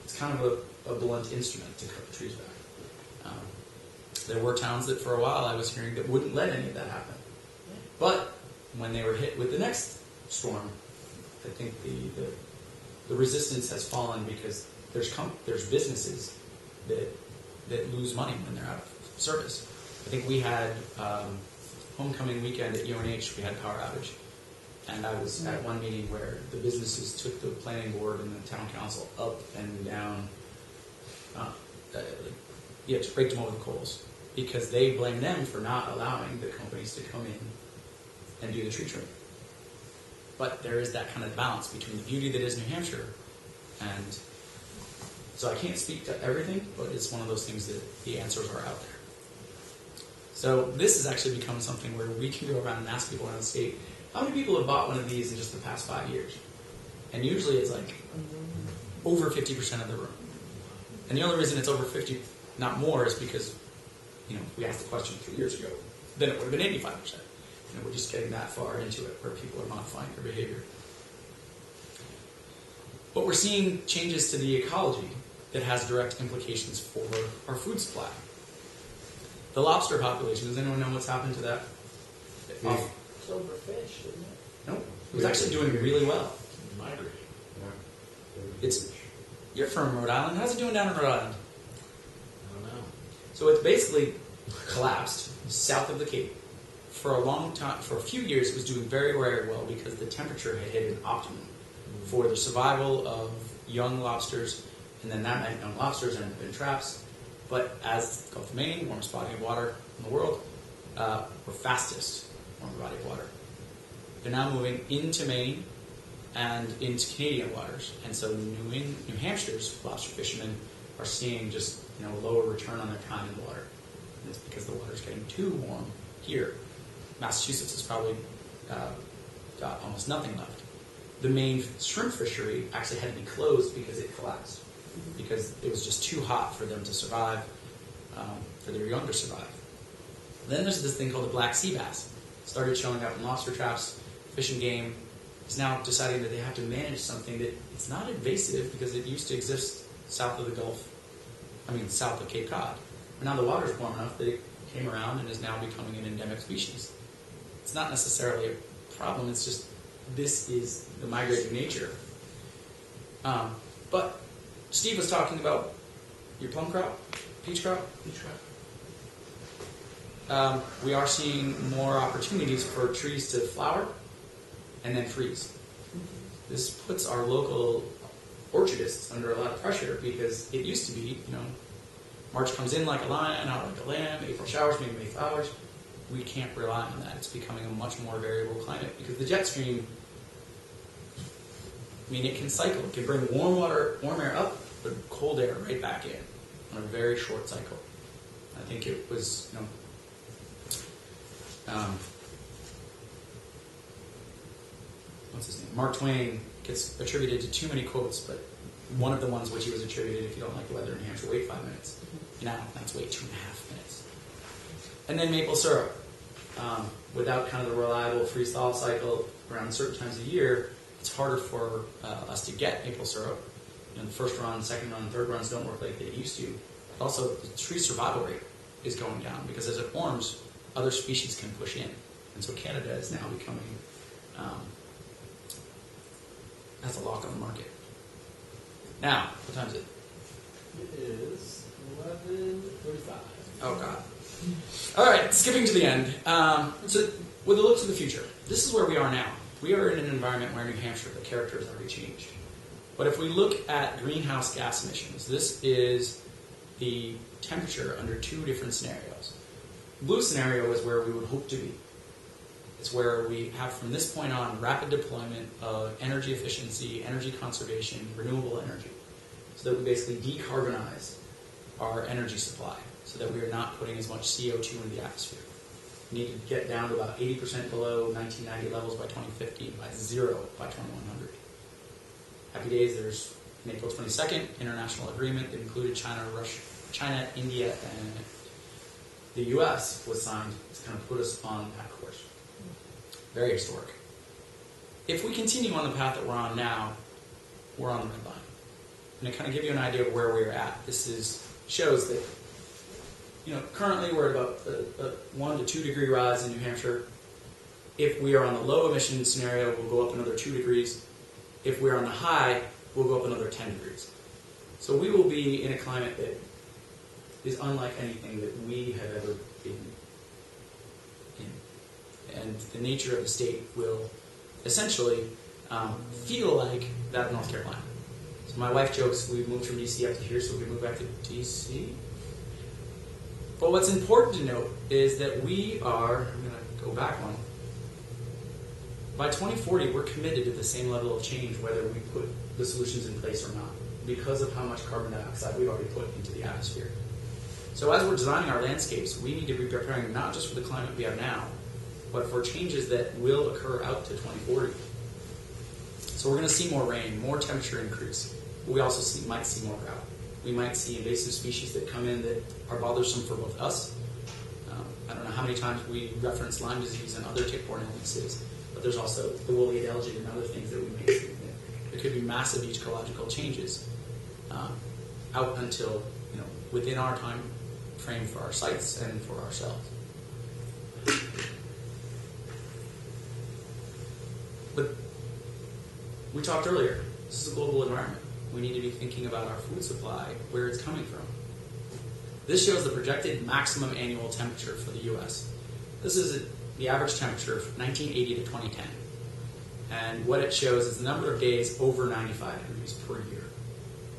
it's kind of a blunt instrument to cut the trees back. There were towns that for a while I was hearing that wouldn't let any of that happen. But when they were hit with the next storm, I think the resistance has fallen because there's businesses that lose money when they're out of service. I think we had homecoming weekend at UNH, we had power outage. And I was at one meeting where the businesses took the planning board and the town council up and down, to break them over the coals. Because they blame them for not allowing the companies to come in and do the tree trimming. But there is that kind of balance between the beauty that is New Hampshire, and so I can't speak to everything, but it's one of those things that the answers are out there. So this has actually become something where we can go around and ask people around the state, how many people have bought one of these in just the past 5 years? And usually it's like over 50% of the room. And the only reason it's over 50, not more, is because we asked the question 3 years ago. Then it would have been 85%. We're just getting that far into it where people are modifying their behavior. But we're seeing changes to the ecology that has direct implications for our food supply. The lobster population, does anyone know what's happened to that? Yeah. It's overfished, isn't it? Nope. It was actually doing really well. Migrating. You're from Rhode Island. How's it doing down in Rhode Island? I don't know. So it's basically collapsed south of the Cape. For a long time, for a few years, it was doing very, very well because the temperature had hit an optimum for the survival of young lobsters, and then that meant young lobsters ended up in traps. But as Gulf of Maine, warmest body of water in the world, we're fastest warm body of water. They're now moving into Maine and into Canadian waters, and so New Hampshire's lobster fishermen are seeing just lower return on their time in the water. And it's because the water's getting too warm here. Massachusetts has probably got almost nothing left. The main shrimp fishery actually had to be closed because it collapsed, because it was just too hot for them to survive, for their young to survive. Then there's this thing called the black sea bass. Started showing up in lobster traps. Fish and Game is now deciding that they have to manage something that it's not invasive because it used to exist south of south of Cape Cod. But now the water's warm enough that it came around and is now becoming an endemic species. It's not necessarily a problem, it's just this is the migrating nature. But Steve was talking about your plum crop, peach crop. We are seeing more opportunities for trees to flower and then freeze. This puts our local orchardists under a lot of pressure because it used to be, March comes in like a lion, out like a lamb, April showers, maybe May flowers. We can't rely on that. It's becoming a much more variable climate because the jet stream, it can cycle. It can bring warm air up, but cold air right back in on a very short cycle. I think it was, what's his name? Mark Twain gets attributed to too many quotes, but one of the ones which he was attributed, if you don't like the weather in New Hampshire, wait 5 minutes. That's wait 2.5 minutes. And then maple syrup. Without kind of the reliable freeze-thaw cycle around certain times of year, it's harder for us to get maple syrup. The first run, second run, third runs don't work like they used to. But also, the tree survival rate is going down because as it warms, other species can push in. And so Canada is now becoming, has a lock on the market. Now, what time is it? It is 11:45. Oh, God. All right, skipping to the end. So, with a look to the future, this is where we are now. We are in an environment where New Hampshire, the character has already changed. But if we look at greenhouse gas emissions, this is the temperature under two different scenarios. The blue scenario is where we would hope to be. It's where we have, from this point on, rapid deployment of energy efficiency, energy conservation, renewable energy, so that we basically decarbonize our energy supply, so that we are not putting as much CO2 into the atmosphere. We need to get down to about 80% below 1990 levels by 2050, by zero by 2100. Happy days, there's an April 22nd international agreement that included China, India, and the US was signed to kind of put us on that course. Very historic. If we continue on the path that we're on now, we're on the red line. And to kind of give you an idea of where we're at, shows that currently we're at about a 1 to 2 degree rise in New Hampshire. If we are on the low emission scenario, we'll go up another 2 degrees. If we're on the high, we'll go up another 10 degrees. So we will be in a climate that is unlike anything that we have ever been in. And the nature of the state will essentially feel like that of North Carolina. So my wife jokes we moved from DC up to here so we can move back to DC. But what's important to note is that we are, I'm going to go back one, by 2040 we're committed to the same level of change whether we put the solutions in place or not, because of how much carbon dioxide we've already put into the atmosphere. So as we're designing our landscapes, we need to be preparing not just for the climate we have now, but for changes that will occur out to 2040. So we're going to see more rain, more temperature increase. But we also might see more drought. We might see invasive species that come in that are bothersome for both us. I don't know how many times we reference Lyme disease and other tick-borne illnesses, but there's also the woolly adelgid and other things that we may see. There could be massive ecological changes out until, within our time frame for our sites and for ourselves. But we talked earlier, this is a global environment. We need to be thinking about our food supply, where it's coming from. This shows the projected maximum annual temperature for the U.S. This is the average temperature of 1980 to 2010. And what it shows is the number of days over 95 degrees per year.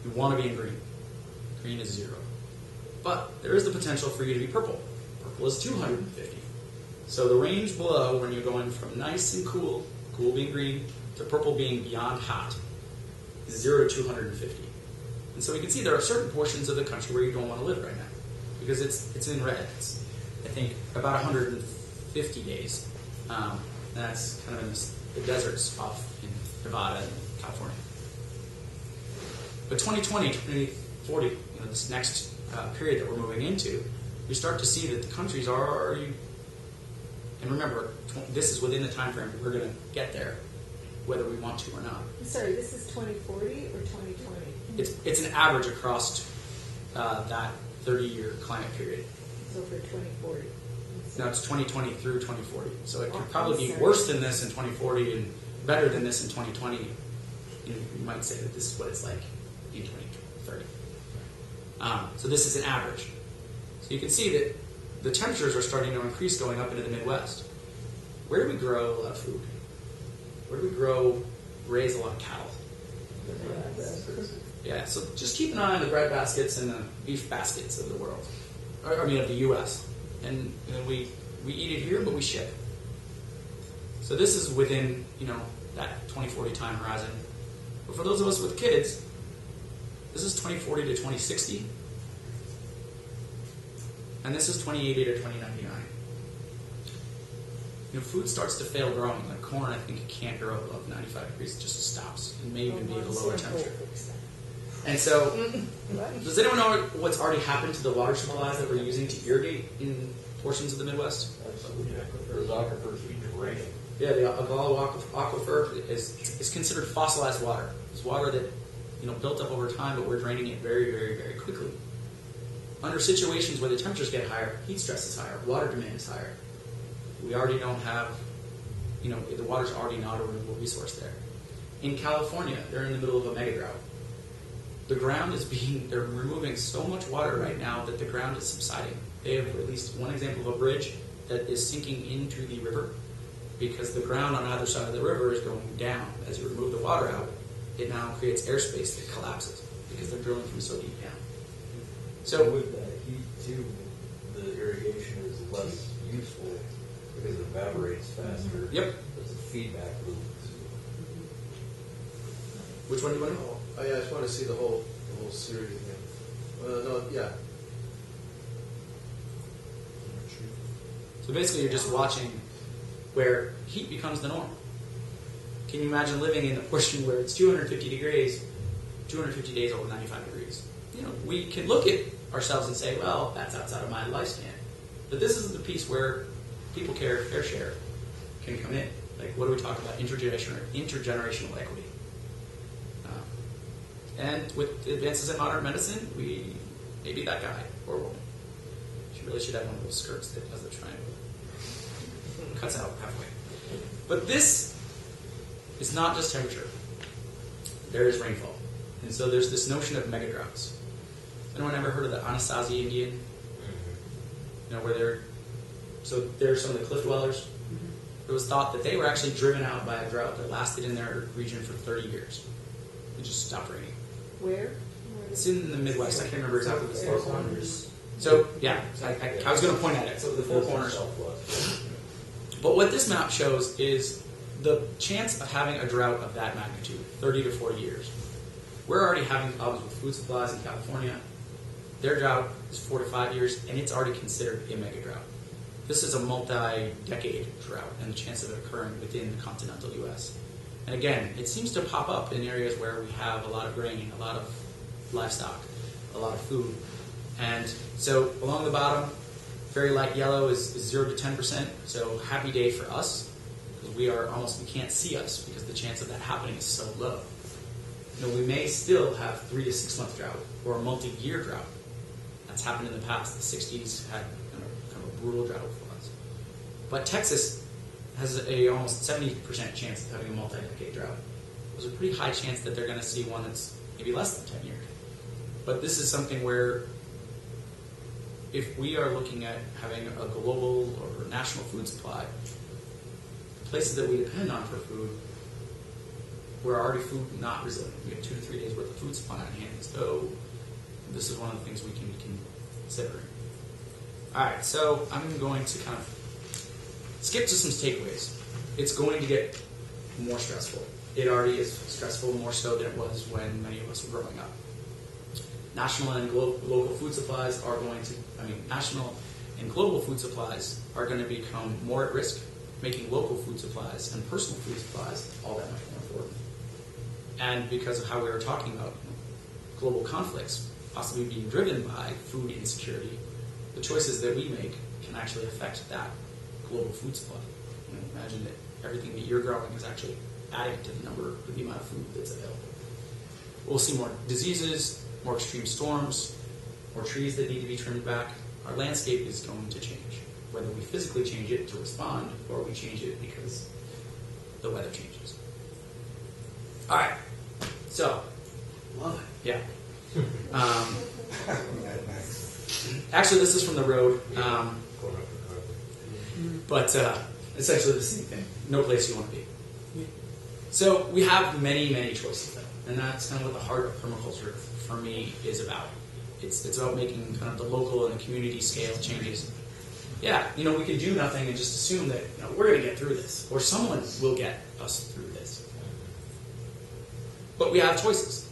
You want to be in green. Green is 0. But there is the potential for you to be purple. Purple is 250. So the range below, when you're going from nice and cool, cool being green, to purple being beyond hot, is 0 to 250. And so we can see there are certain portions of the country where you don't want to live right now, because it's in red. It's, I think, about 150 days. That's kind of in the deserts off in Nevada and California. But 2020, 2040, this next period that we're moving into, we start to see that the countries are already, and remember, this is within the time frame we're going to get there, whether we want to or not. Sorry, this is 2040 or 2020? It's an average across that 30-year climate period. So for 2040. No, it's 2020 through 2040. So it could Oh, probably be sorry. worse than this in 2040 and better than this in 2020. You might say that this is what it's like in 2030. So this is an average. So you can see that the temperatures are starting to increase going up into the Midwest. Where do we grow a lot of food? Where do we raise a lot of cattle? Yeah, so just keep an eye on the bread baskets and the beef baskets of the world. Of the U.S. And we eat it here, but we ship. So this is within, that 2040 time horizon. But for those of us with kids, this is 2040 to 2060. And this is 2080 to 2099. Food starts to fail growing. Like corn, I think it can't grow above 95 degrees. It just stops. It may even be at a lower temperature. And so, does anyone know what's already happened to the water supplies that we're using to irrigate in portions of the Midwest? Those aquifers we drain. Yeah, the Agala aquifer is considered fossilized water. It's water that built up over time, but we're draining it very, very, very quickly. Under situations where the temperatures get higher, heat stress is higher, water demand is higher. We already don't have, the water's already not a renewable resource there. In California, they're in the middle of a mega drought. The ground they're removing so much water right now that the ground is subsiding. They have released one example of a bridge that is sinking into the river because the ground on either side of the river is going down. As you remove the water out, it now creates airspace that collapses because they're drilling from so deep down. So with that heat too, the irrigation is less useful because it evaporates faster. Yep. There's a feedback loop. Which one do you want to know? Oh yeah, I just want to see the whole series again. No, yeah. So basically you're just watching where heat becomes the norm. Can you imagine living in a portion where it's 250 degrees, 250 days over 95 degrees? We can look at ourselves and say, well, that's outside of my lifespan. But this is the piece where people care, fair share can come in. Like, what do we talk about? Intergenerational equity. And with advances in modern medicine, we may be that guy or woman. She really should have one of those skirts that does the triangle. Cuts out halfway. But this is not just temperature. There is rainfall. And so there's this notion of mega droughts. Anyone ever heard of the Anasazi Indian? They're some of the cliff dwellers. It was thought that they were actually driven out by a drought that lasted in their region for 30 years. It just stopped raining. Where? It's in the Midwest. I can't remember exactly the Four Corners. So, yeah, I was going to point at it. So the Four Corners. But what this map shows is the chance of having a drought of that magnitude, 30 to 40 years. We're already having problems with food supplies in California. Their drought is 4 to 5 years, and it's already considered a mega drought. This is a multi-decade drought, and the chance of it occurring within the continental U.S. And again, it seems to pop up in areas where we have a lot of grain, a lot of livestock, a lot of food. And so along the bottom, very light yellow is 0 to 10%. So happy day for us, because we can't see us because the chance of that happening is so low. We may still have 3 to 6 month drought or a multi-year drought. That's happened in the past. The 60s had kind of a brutal drought for us. But Texas has a almost 70% chance of having a multi-decade drought. There's a pretty high chance that they're going to see one that's maybe less than 10 years. But this is something where if we are looking at having a global or national food supply, the places that we depend on for food, we're already food not resilient. We have 2 to 3 days worth of food supply on hand. So this is one of the things we can be considering. All right, so I'm going to kind of skip to some takeaways. It's going to get more stressful. It already is stressful, more so than it was when many of us were growing up. National and local food supplies are going to, national and global food supplies are going to become more at risk, making local food supplies and personal food supplies all that much more important. And because of how we were talking about global conflicts possibly being driven by food insecurity, the choices that we make can actually affect that global food supply. Imagine that everything that you're growing is actually adding to the amount of food that's available. We'll see more diseases, more extreme storms, more trees that need to be trimmed back. Our landscape is going to change, whether we physically change it to respond or we change it because the weather changes. All right, so Love it. yeah. Actually, this is from the road, but essentially the same thing. No place you want to be. So we have many, many choices, though, and that's kind of what the heart of permaculture for me is about. It's about making kind of the local and the community scale changes. Yeah, we can do nothing and just assume that we're going to get through this, or someone will get us through this. But we have choices,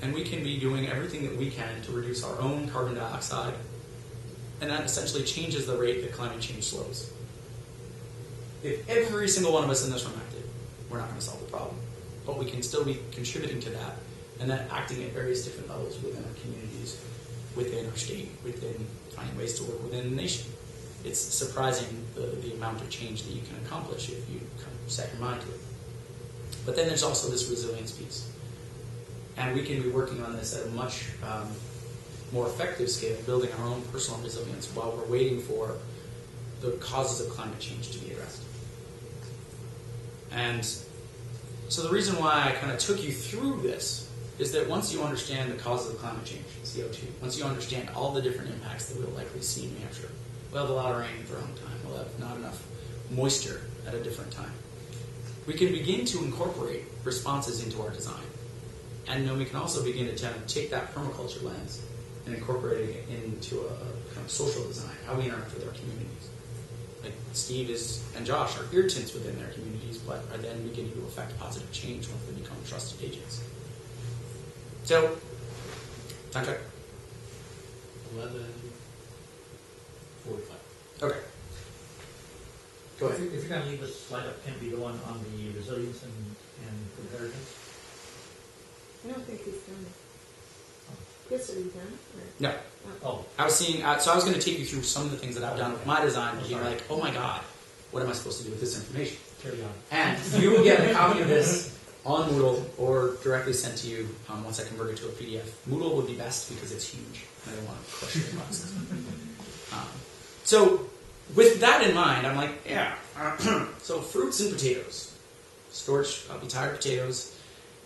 and we can be doing everything that we can to reduce our own carbon dioxide, and that essentially changes the rate that climate change slows. If every single one of us in this room acted, we're not going to solve the problem. But we can still be contributing to that, and then acting at various different levels within our communities, within our state, within finding ways to work within the nation. It's surprising the amount of change that you can accomplish if you kind of set your mind to it. But then there's also this resilience piece. And we can be working on this at a much more effective scale, building our own personal resilience while we're waiting for the causes of climate change to be addressed. And so the reason why I kind of took you through this is that once you understand the causes of climate change, CO2, once you understand all the different impacts that we'll likely see in New Hampshire, we'll have a lot of rain at the wrong time, we'll have not enough moisture at a different time. We can begin to incorporate responses into our design. And then we can also begin to kind of take that permaculture lens and incorporate it into a kind of social design, how we interact with our communities. Like Steve and Josh are irritants within their communities, but are then beginning to affect positive change once they become trusted agents. So, time check. 11:45. Okay. Go ahead. If you're going to leave this slide up, can it be the one on the resilience and competitiveness? I don't think he's done it. Chris, are you done? Or? No. Oh, I was seeing, so I was going to take you through some of the things that I've done with my design, and being like, oh my god, what am I supposed to do with this information? carry on. And you will get a copy of this on Moodle or directly sent to you once I convert it to a PDF. Moodle would be best because it's huge. I don't want to crush your boxes. So with that in mind, I'm like, yeah. So fruits and potatoes. Storage, I'll be tired of potatoes.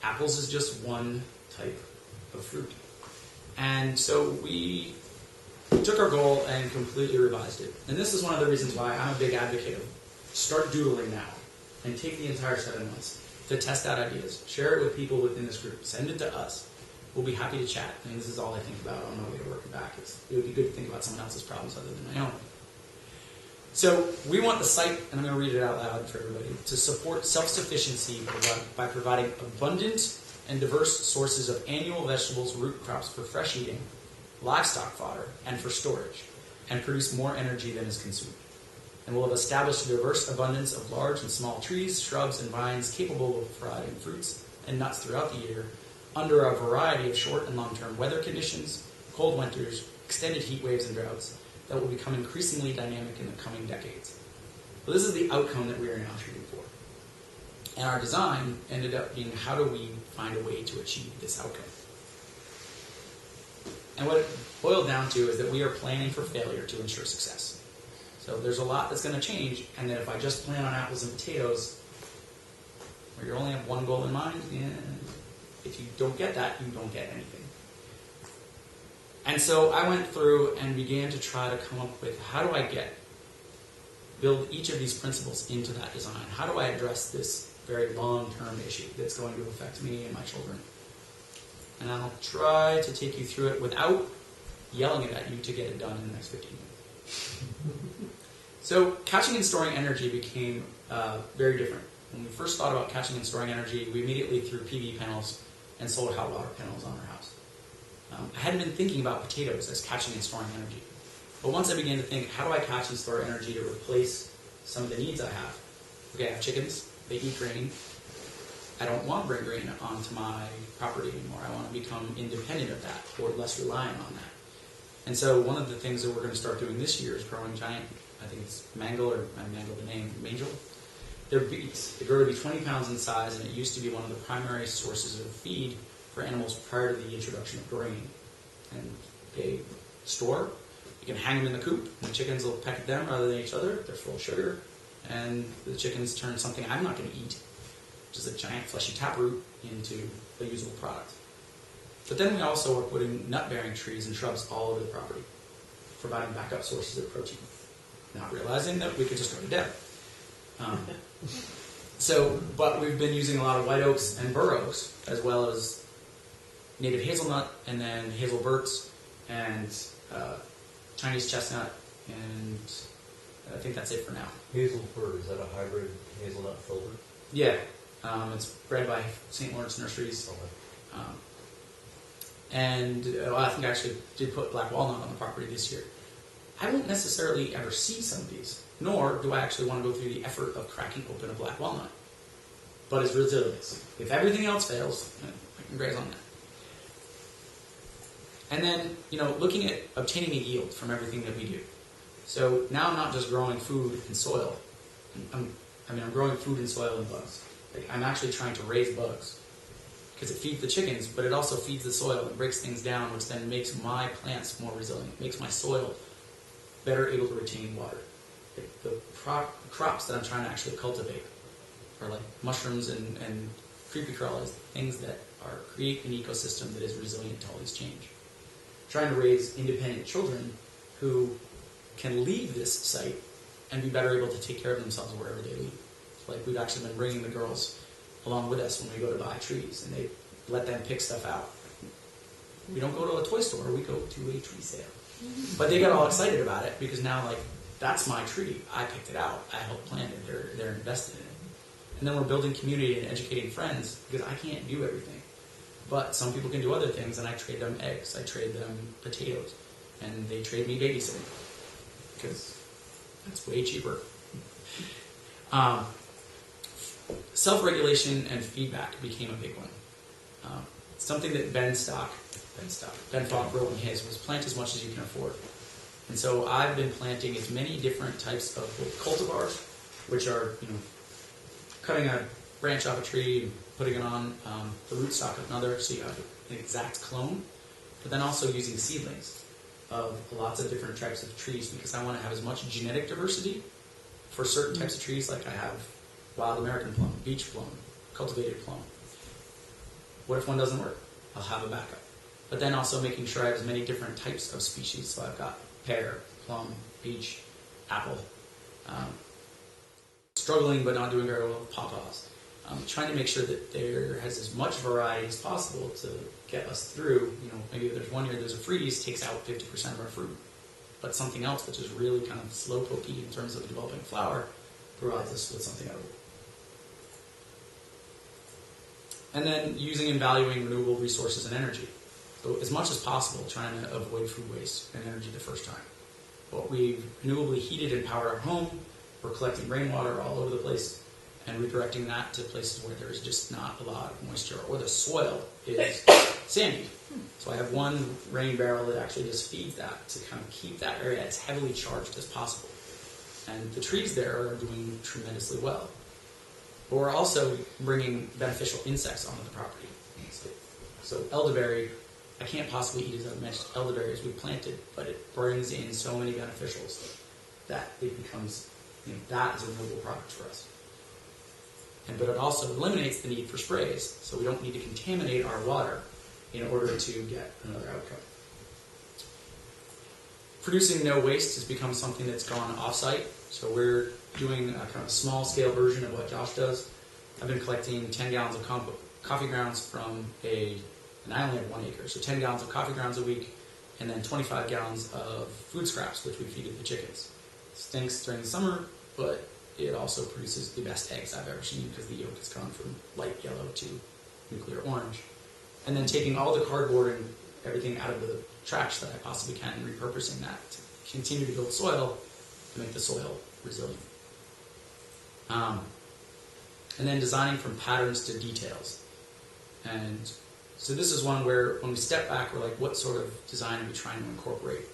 Apples is just one type of fruit. And so we took our goal and completely revised it. And this is one of the reasons why I'm a big advocate of start doodling now and take the entire 7 months to test out ideas. Share it with people within this group. Send it to us. We'll be happy to chat. I mean, this is all I think about on my way to work and back. It would be good to think about someone else's problems other than my own. So we want the site, and I'm going to read it out loud for everybody, to support self-sufficiency by providing abundant and diverse sources of annual vegetables, root crops for fresh eating, livestock fodder, and for storage, and produce more energy than is consumed. And we'll have established a diverse abundance of large and small trees, shrubs, and vines capable of providing fruits and nuts throughout the year under a variety of short and long-term weather conditions, cold winters, extended heat waves, and droughts that will become increasingly dynamic in the coming decades. So this is the outcome that we are now shooting for. And our design ended up being, how do we find a way to achieve this outcome? And what it boiled down to is that we are planning for failure to ensure success. So there's a lot that's going to change, and that if I just plan on apples and potatoes, where you only have one goal in mind, if you don't get that, you don't get anything. And so I went through and began to try to come up with, how do I build each of these principles into that design? How do I address this very long-term issue that's going to affect me and my children? And I'll try to take you through it without yelling it at you to get it done in the next 15 minutes. So catching and storing energy became very different. When we first thought about catching and storing energy, we immediately threw PV panels and solar hot water panels on our house. I hadn't been thinking about potatoes as catching and storing energy. But once I began to think, how do I catch and store energy to replace some of the needs I have? Okay, I have chickens, they eat grain. I don't want to bring grain onto my property anymore. I want to become independent of that, or less reliant on that. And so one of the things that we're going to start doing this year is growing giant, I think it's mangle, or I mangled the name, mangel. They're beets. They grow to be 20 pounds in size, and it used to be one of the primary sources of feed for animals prior to the introduction of grain. And they store. You can hang them in the coop, and the chickens will peck at them rather than each other. They're full of sugar, and the chickens turn something I'm not going to eat, which is a giant fleshy taproot, into a usable product. But then we also are putting nut-bearing trees and shrubs all over the property, providing backup sources of protein, not realizing that we could just go to death. But we've been using a lot of white oaks and bur oaks, as well as native hazelnut, and then hazelberts, and Chinese chestnut, and I think that's it for now. Hazel fir, is that a hybrid hazelnut filter? Yeah, it's bred by St. Lawrence Nurseries. Okay. I think I actually did put black walnut on the property this year. I won't necessarily ever see some of these, nor do I actually want to go through the effort of cracking open a black walnut. But it's resilience. If everything else fails, I can graze on that. And then, looking at obtaining a yield from everything that we do. So now I'm not just growing food and soil. I'm growing food and soil and bugs. I'm actually trying to raise bugs, because it feeds the chickens, but it also feeds the soil and breaks things down, which then makes my plants more resilient, makes my soil better able to retain water. The crops that I'm trying to actually cultivate are like mushrooms and creepy crawlies, things that create an ecosystem that is resilient to all these change. Trying to raise independent children who can leave this site and be better able to take care of themselves wherever they leave. Like, we've actually been bringing the girls along with us when we go to buy trees, and they let them pick stuff out. We don't go to a toy store, we go to a tree sale. But they got all excited about it, because now, that's my tree. I picked it out. I helped plant it. They're invested in it. And then we're building community and educating friends, because I can't do everything. But some people can do other things, and I trade them eggs. I trade them potatoes. And they trade me babysitting, because that's way cheaper. Self-regulation and feedback became a big one. Something that Ben Falk wrote in his was, plant as much as you can afford. And so I've been planting as many different types of cultivars, which are, cutting a branch off a tree and putting it on the rootstock of another, so you have an exact clone, but then also using seedlings of lots of different types of trees, because I want to have as much genetic diversity for certain types of trees, like I have wild American plum, beach plum, cultivated plum. What if one doesn't work? I'll have a backup. But then also making sure I have as many different types of species, so I've got pear, plum, peach, apple. Struggling but not doing very well with pawpaws. Trying to make sure that there has as much variety as possible to get us through. Maybe if there's one year there's a freeze, takes out 50% of our fruit. But something else, which is really kind of slow pokey in terms of developing flower, provides us with something edible. And then using and valuing renewable resources and energy. So as much as possible, trying to avoid food waste and energy the first time. But we've renewably heated and powered our home. We're collecting rainwater all over the place and redirecting that to places where there's just not a lot of moisture, or the soil is sandy. So I have one rain barrel that actually just feeds that to kind of keep that area as heavily charged as possible. And the trees there are doing tremendously well. But we're also bringing beneficial insects onto the property. So elderberry I can't possibly eat as much elderberries we planted, but it brings in so many beneficials that it becomes, that is a renewable product for us. But it also eliminates the need for sprays, so we don't need to contaminate our water in order to get another outcome. Producing no waste has become something that's gone off-site, so we're doing a kind of small-scale version of what Josh does. I've been collecting 10 gallons of coffee grounds from and I only have 1 acre, so 10 gallons of coffee grounds a week, and then 25 gallons of food scraps, which we feed to the chickens. It stinks during the summer, but it also produces the best eggs I've ever seen because the yolk has gone from light yellow to nuclear orange. And then taking all the cardboard and everything out of the trash that I possibly can and repurposing that to continue to build soil to make the soil resilient. And then designing from patterns to details. And so this is one where when we step back, we're like, what sort of design are we trying to incorporate?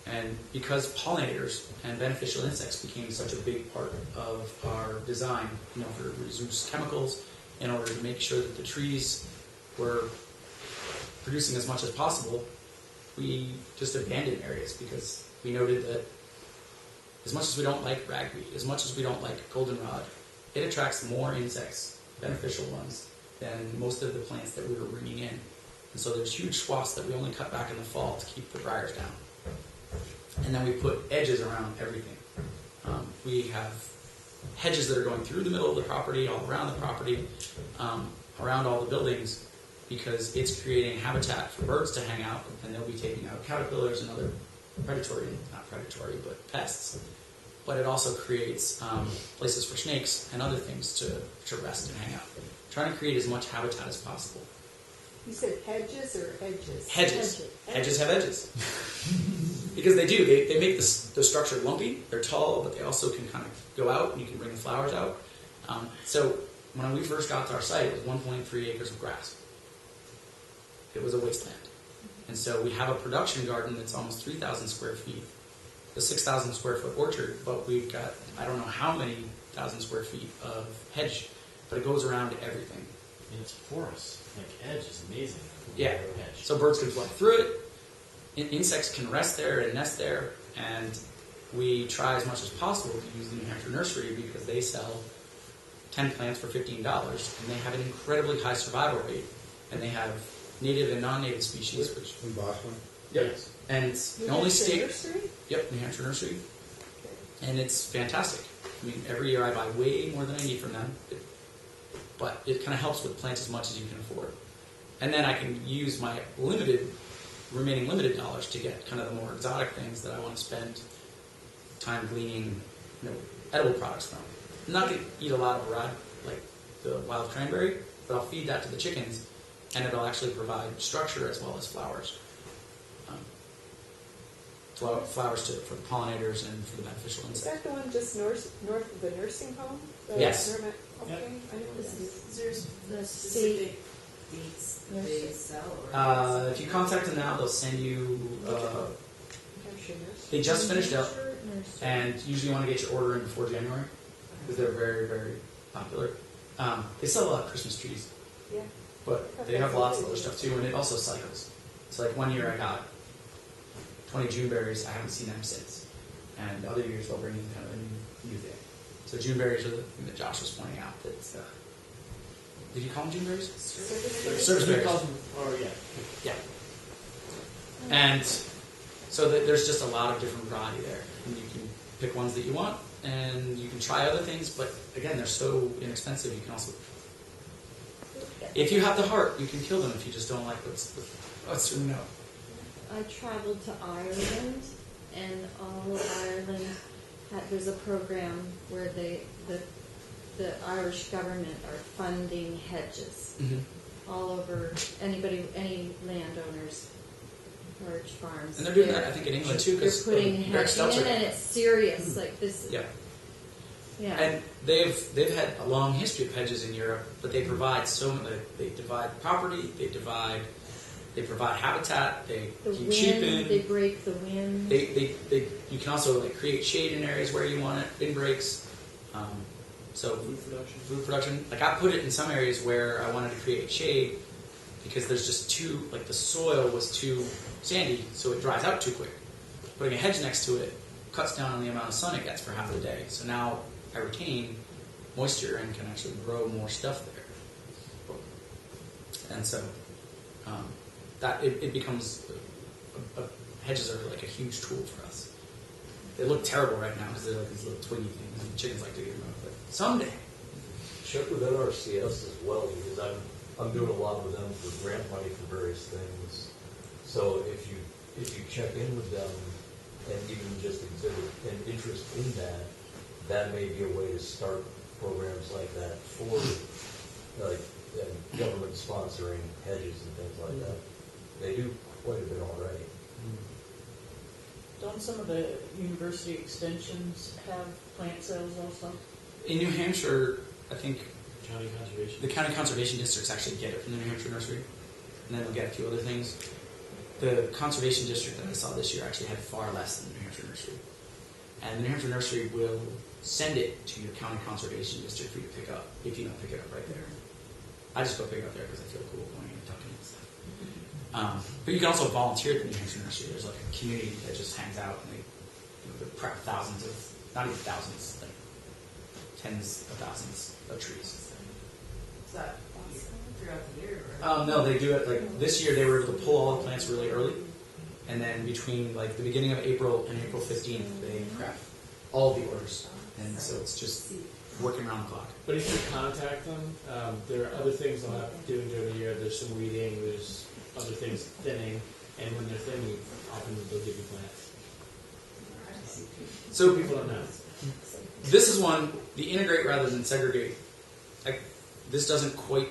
And because pollinators and beneficial insects became such a big part of our design, in order to reduce chemicals, in order to make sure that the trees were producing as much as possible, we just abandoned areas because we noted that as much as we don't like ragweed, as much as we don't like goldenrod, it attracts more insects, beneficial ones, than most of the plants that we were bringing in. And so there's huge swaths that we only cut back in the fall to keep the briars down. And then we put edges around everything. We have hedges that are going through the middle of the property, all around the property, around all the buildings, because it's creating habitat for birds to hang out, and they'll be taking out caterpillars and other not predatory, but pests. But it also creates places for snakes and other things to rest and hang out. Trying to create as much habitat as possible. You said hedges or edges? Hedges. Hedges have edges. Because they do. They make the structure lumpy. They're tall, but they also can kind of go out, and you can bring the flowers out. So when we first got to our site, it was 1.3 acres of grass. It was a wasteland. And so we have a production garden that's almost 3,000 square feet, the 6,000 square foot orchard, but we've got, I don't know how many thousand square feet of hedge, but it goes around everything. And it's porous. Like, edge is amazing. Yeah. Hedge. So birds can fly through it, insects can rest there and nest there, and we try as much as possible to use the New Hampshire nursery because they sell 10 plants for $15, and they have an incredibly high survival rate, and they have native and non-native species. Which In Boston? yes, and it's the only New state. Hampshire nursery? Yep, New Hampshire nursery, and it's fantastic. I mean, every year I buy way more than I need from them, but it kind of helps with plants as much as you can afford, and then I can use my remaining limited dollars to get kind of the more exotic things that I want to spend time gleaning, edible products from. I'm not going to eat a lot of like the wild cranberry, but I'll feed that to the chickens, and it'll actually provide structure as well as flowers. Flowers for the pollinators and for the beneficial Is insects. that the one just north of the nursing home? Yes. Okay, Yep. I know what that is. There's the Specific beets they sell, or If you contact them now, they'll send you. Hampshire nursery. They just finished up, Nursery. and usually you want to get your order in before January because they're very, very popular. They sell a lot of Christmas trees, Yeah. but they have lots of other stuff too, and it also cycles. So like one year I got 20 June berries. I haven't seen them since, and other years they'll bring in kind of a new thing. So June berries are the thing that Josh was pointing out. That's did you call them June berries? Service berries. Or, yeah. Yeah. And so there's just a lot of different variety there. And you can pick ones that you want, and you can try other things, but again, they're so inexpensive, you can also... If you have the heart, you can kill them if you just don't like what's in know. I traveled to Ireland, and all of Ireland there's a program where the Irish government are funding hedges all over any landowners, large farms. And they're doing that, I think, in England too, They're because putting hedging in, and it's serious. Like this. Yeah. Yeah. And they've had a long history of hedges in Europe, but they provide they divide property, they provide habitat, they the keep wind, sheep in. they break the wind. You can also create shade in areas where you want it, windbreaks. So Food production. food production. Like I put it in some areas where I wanted to create shade, because there's just the soil was too sandy, so it dries out too quick. Putting a hedge next to it cuts down on the amount of sun it gets for half the day. So now I retain moisture and can actually grow more stuff there. And so that it becomes hedges are like a huge tool for us. They look terrible right now because they're like these little twiggy things, and chickens like to get them out. But someday, Check with NRCS as well, because I'm doing a lot with them for grant money for various things. So if you check in with them and even just exhibit an interest in that may be a way to start programs like that for like government sponsoring hedges and things like that. They do quite a bit already. Don't some of the university extensions have plant sales also? in New Hampshire, I think County conservation. the county conservation districts actually get it from the New Hampshire nursery, and then they'll get a few other things. The conservation district that I saw this year actually had far less than the New Hampshire nursery. And the New Hampshire nursery will send it to your county conservation district for you to pick up, if you don't pick it up right there. I just go pick it up there because I feel cool going and talking and stuff. But you can also volunteer at the New Hampshire nursery. There's like a community that just hangs out and they prep thousands of, not even thousands, like tens of thousands of trees. Is that throughout the year? Or? No, they do it like this year. They were able to pull all the plants really early, and then between like the beginning of April and April 15th, they prep all the orders, and so it's just working around the clock. But if you contact them, there are other things they'll have to do during the year. There's some weeding, there's other things, thinning, and when they're thinning, often they'll give you plants. So People don't know. this is one, the integrate rather than segregate. Like, this doesn't quite,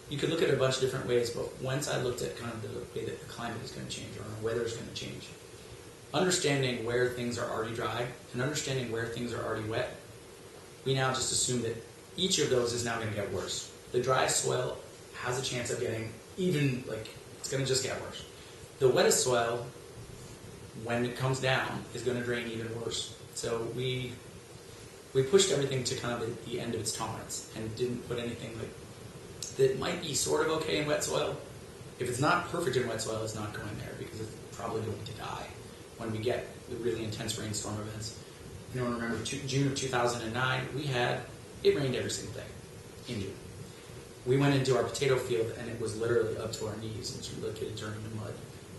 you could look at it a bunch of different ways, but once I looked at kind of the way that the climate is going to change or the weather is going to change, understanding where things are already dry and understanding where things are already wet, we now just assume that each of those is now going to get worse. The dry soil has a chance of getting even, like, it's going to just get worse. The wettest soil, when it comes down, is going to drain even worse. So we pushed everything to kind of the end of its tolerance and didn't put anything like that might be sort of okay in wet soil. If it's not perfect in wet soil, it's not going there because it's probably going to die when we get the really intense rainstorm events. Anyone remember June of 2009? It rained every single day in June. We went into our potato field and it was literally up to our knees and we located during the mud.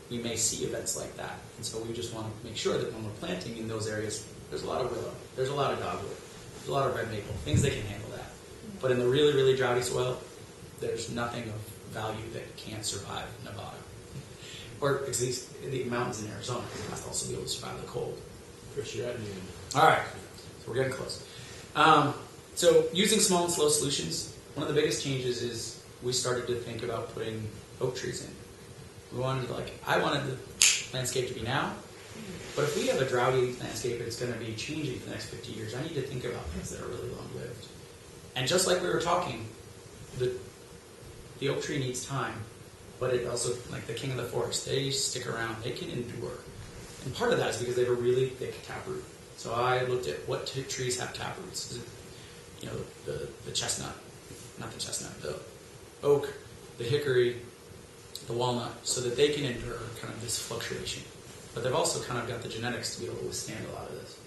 We may see events like that. And so we just want to make sure that when we're planting in those areas, there's a lot of willow, there's a lot of dogwood, there's a lot of red maple, things that can handle that. But in the really, really droughty soil, there's nothing of value that can't survive Nevada. Or at least the mountains in Arizona, because it has to also be able to survive the cold. Chris, you're at noon. All right, so we're getting close. So using small and slow solutions, one of the biggest changes is we started to think about putting oak trees in. I wanted the landscape to be now, but if we have a droughty landscape, it's going to be changing for the next 50 years. I need to think about things that are really long-lived. And just like we were talking, the oak tree needs time, but it also, like the king of the forest, they stick around, they can endure. And part of that is because they have a really thick taproot. So I looked at what trees have taproots. Is it, the chestnut, not the chestnut, the oak, the hickory, the walnut, so that they can endure kind of this fluctuation. But they've also kind of got the genetics to be able to withstand a lot of this.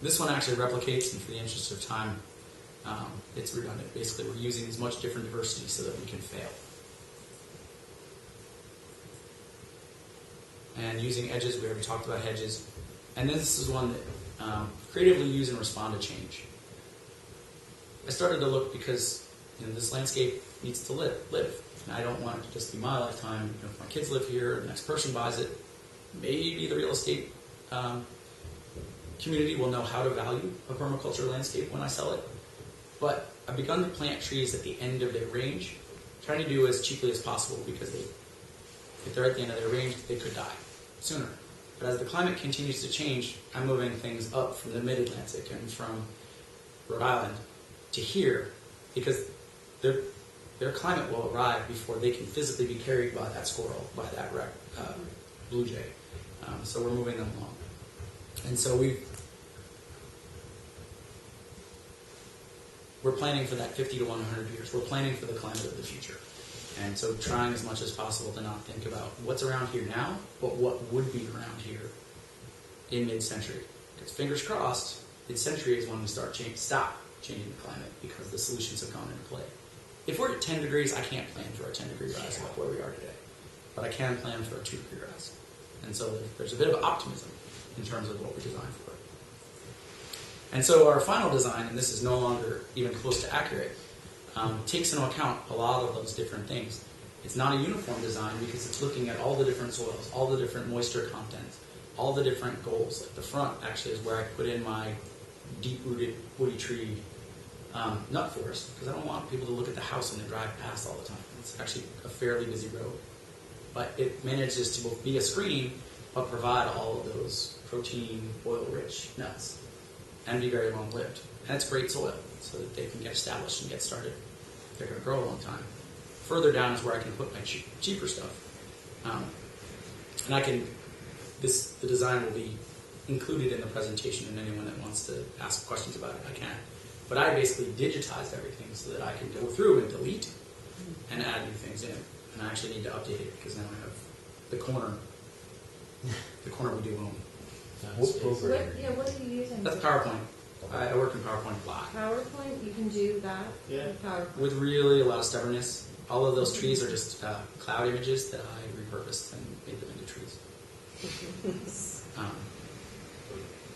This one actually replicates, and for the interest of time, it's redundant. Basically, we're using as much different diversity so that we can fail. And using edges, we already talked about hedges. And then this is one that creatively use and respond to change. I started to look because this landscape needs to live. And I don't want it to just be my lifetime. If my kids live here, the next person buys it, maybe the real estate community will know how to value a permaculture landscape when I sell it. But I've begun to plant trees at the end of their range, trying to do as cheaply as possible because if they're at the end of their range, they could die sooner. But as the climate continues to change, I'm moving things up from the mid-Atlantic and from Rhode Island to here because their climate will arrive before they can physically be carried by that squirrel, by that blue jay. So we're moving them along. we're planning for that 50 to 100 years. We're planning for the climate of the future. And so trying as much as possible to not think about what's around here now, but what would be around here in mid-century. Because fingers crossed, mid-century is when we stop changing the climate because the solutions have gone into play. If we're at 10 degrees, I can't plan for a 10-degree rise like where we are today. But I can plan for a 2-degree rise. And so there's a bit of optimism in terms of what we design for. And so our final design, and this is no longer even close to accurate, takes into account a lot of those different things. It's not a uniform design because it's looking at all the different soils, all the different moisture content, all the different goals. Like the front actually is where I put in my deep-rooted woody tree nut forest because I don't want people to look at the house when they drive past all the time. It's actually a fairly busy road. But it manages to both be a screen but provide all of those protein, oil-rich nuts and be very long-lived. And it's great soil so that they can get established and get started. They're going to grow a long time. Further down is where I can put my cheaper stuff. And I can, the design will be included in the presentation, and anyone that wants to ask questions about it, I can. But I basically digitized everything so that I can go through and delete and add new things in. And I actually need to update it because now I have the corner we do own. What program? What are you using? That's PowerPoint. I work in PowerPoint a lot. PowerPoint, you can do that Yeah. with PowerPoint. With really a lot of stubbornness. All of those trees are just cloud images that I repurposed and made them into trees.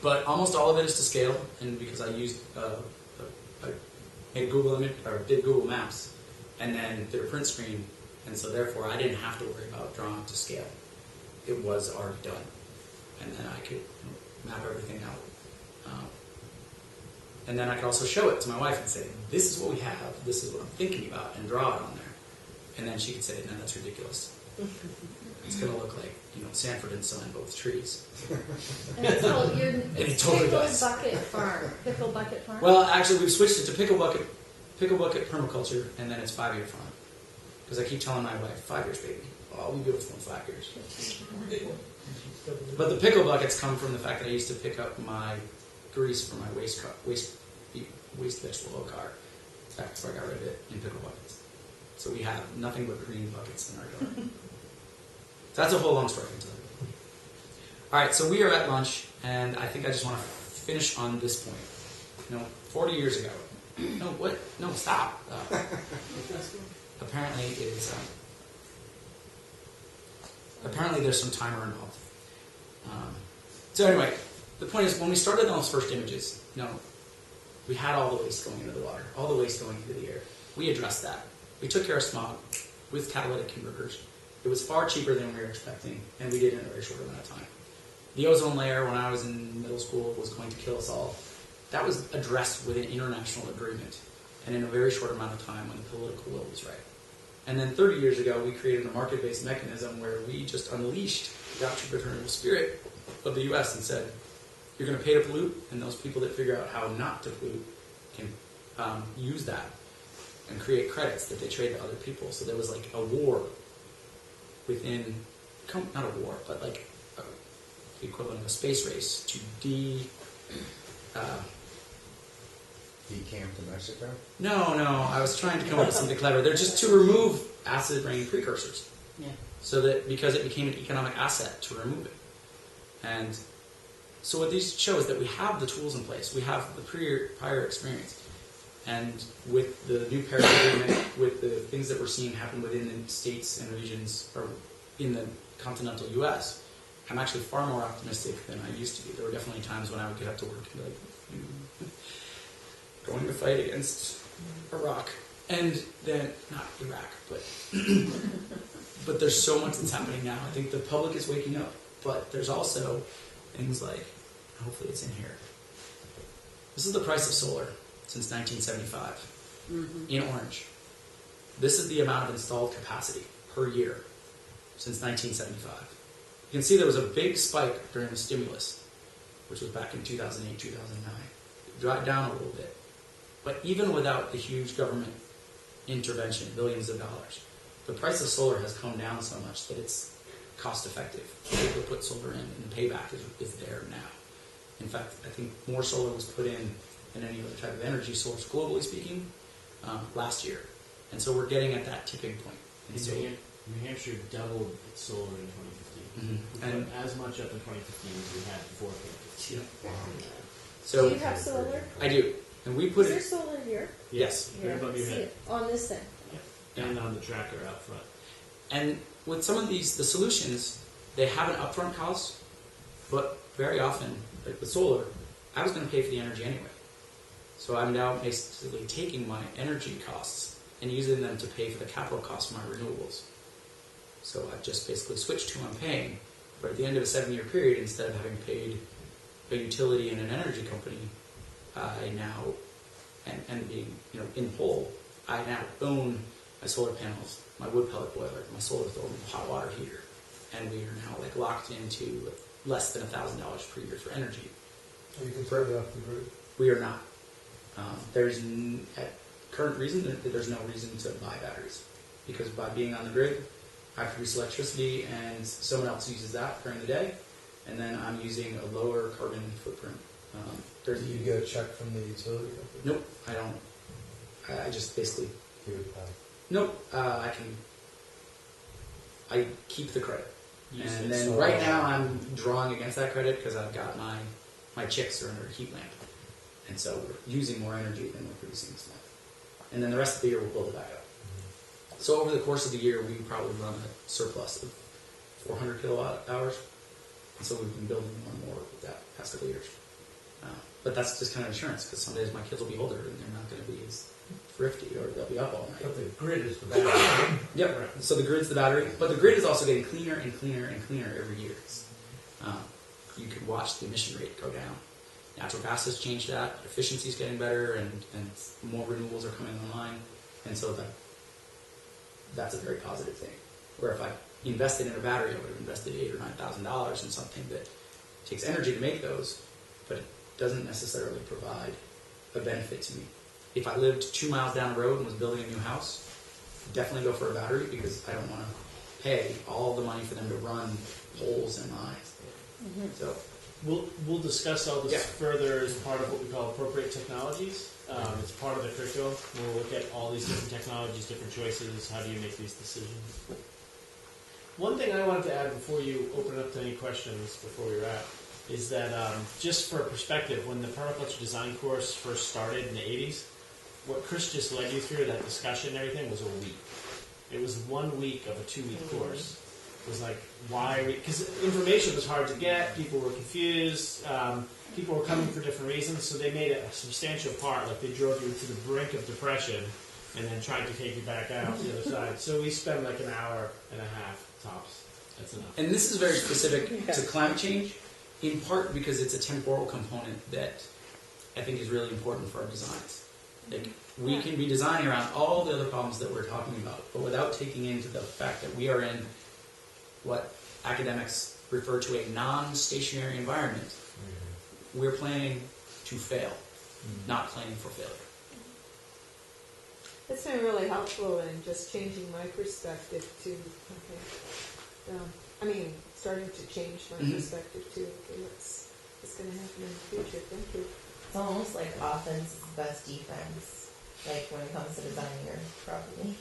But almost all of it is to scale, and because I used I made Google image or did Google Maps, and then did a print screen, and so therefore I didn't have to worry about drawing to scale. It was already done, and then I could map everything out. And then I could also show it to my wife and say, "This is what we have. This is what I'm thinking about," and draw it on there. And then she could say, "No, that's ridiculous. It's going to look like Sanford and Son, both trees." And it's called your it totally does. Pickle Bucket Farm. Well, actually, we've switched it to Pickle Bucket Permaculture, and then it's 5-year farm. Because I keep telling my wife, 5 years, baby. Oh, we beautiful in 5 years. But the pickle buckets come from the fact that I used to pick up my grease from my waste vegetable oil car back before I got rid of it in pickle buckets. So we have nothing but green buckets in our yard. So that's a whole long story I can tell you. All right, so we are at lunch, and I think I just want to finish on this point. 40 years ago. No, what? No, stop. Apparently it is. Apparently there's some timer involved. So anyway, the point is when we started on those first images, we had all the waste going into the water, all the waste going into the air. We addressed that. We took care of smog with catalytic converters. It was far cheaper than we were expecting, and we did it in a very short amount of time. The ozone layer, when I was in middle school, was going to kill us all. That was addressed with an international agreement, and in a very short amount of time when the political will was right. And then 30 years ago, we created a market-based mechanism where we just unleashed the entrepreneurial spirit of the U.S. and said, you're going to pay to pollute, and those people that figure out how not to pollute can use that and create credits that they trade to other people. So there was like a war within, not a war, but like the equivalent of a space race to Decamp to Mexico? No, I was trying to come up with something clever. They're just to remove acid rain precursors. Yeah. So that, because it became an economic asset to remove it. And so what these show is that we have the tools in place. We have the prior experience. And with the new Paris Agreement, with the things that we're seeing happen within the states and regions, or in the continental U.S., I'm actually far more optimistic than I used to be. There were definitely times when I would get up to work and be like, going to fight against Iraq. And then, not Iraq, but there's so much that's happening now. I think the public is waking up. But there's also things like, hopefully it's in here. This is the price of solar since 1975 in orange. This is the amount of installed capacity per year since 1975. You can see there was a big spike during the stimulus, which was back in 2008, 2009. It dropped down a little bit. But even without the huge government intervention, billions of dollars, the price of solar has come down so much that it's cost effective. People put solar in, and the payback is there now. In fact, I think more solar was put in than any other type of energy source, globally speaking, last year. And so we're getting at that tipping point. And so, New Hampshire doubled its solar in 2015. We and put as much up in 2015 as we had before 2015. so Do you have solar? I do, and we put Is there it. solar here? Yes. Right above your See head. it on this thing. And on the tracker out front. And with some of the solutions, they have an upfront cost, but very often, like with solar, I was going to pay for the energy anyway. So I'm now basically taking my energy costs and using them to pay for the capital costs of my renewables. So I've just basically switched to who I'm paying, but at the end of a 7-year period, instead of having paid a utility and an energy company, I now, and being in whole, I now own my solar panels, my wood pellet boiler, my solar stove, hot water heater, and we are now like locked into less than $1,000 per year for energy. You can throw it off the grid. We are not. At current reason, there's no reason to buy batteries, because by being on the grid, I produce electricity and someone else uses that during the day, and then I'm using a lower carbon footprint. Do you get a check from the utility company? Nope, I don't. I just basically. You would pay. Nope, I keep the credit. Use And it. then So- right now I'm drawing against that credit because I've got my chicks are under a heat lamp. And so we're using more energy than we're producing this month. And then the rest of the year we'll build it back up. So over the course of the year we probably run a surplus of 400 kilowatt hours. And so we've been building more and more with that past couple of years. But that's just kind of insurance, because some days my kids will be older and they're not going to be as thrifty, or they'll be up all night. But the grid is the battery. Yep. So the grid's the battery, but the grid is also getting cleaner and cleaner and cleaner every year. You can watch the emission rate go down. Natural gas has changed that. Efficiency is getting better, and more renewables are coming online, and so that's a very positive thing. Where if I invested in a battery, I would have invested $8,000 or $9,000 in something that takes energy to make those, but it doesn't necessarily provide a benefit to me. If I lived 2 miles down the road and was building a new house, definitely go for a battery, because I don't want to pay all the money for them to run poles and lines. So We'll discuss all this Yeah. further as part of what we call appropriate technologies. It's part of the curriculum. We'll look at all these different technologies, different choices. How do you make these decisions? One thing I wanted to add before you open up to any questions before we wrap is that just for perspective, when the permaculture design course first started in the 80s, what Chris just led you through, that discussion and everything, was a week. It was 1 week of a 2-week course. It was like, why? Because information was hard to get, people were confused, people were coming for different reasons, so they made it a substantial part. Like, they drove you to the brink of depression and then tried to take you back out the other side. So we spent like an hour and a half tops. That's enough. And this is very specific to climate change, in part because it's a temporal component that I think is really important for our designs. Like, we can be designing around all the other problems that we're talking about, but without taking into the fact that we are in what academics refer to a non-stationary environment. We're planning to fail, not planning for failure. It's been really helpful in just changing my perspective too. Starting to change my perspective too. Okay, what's going to happen in the future? Thank you. It's almost like offense is the best defense, like when it comes to designing your property.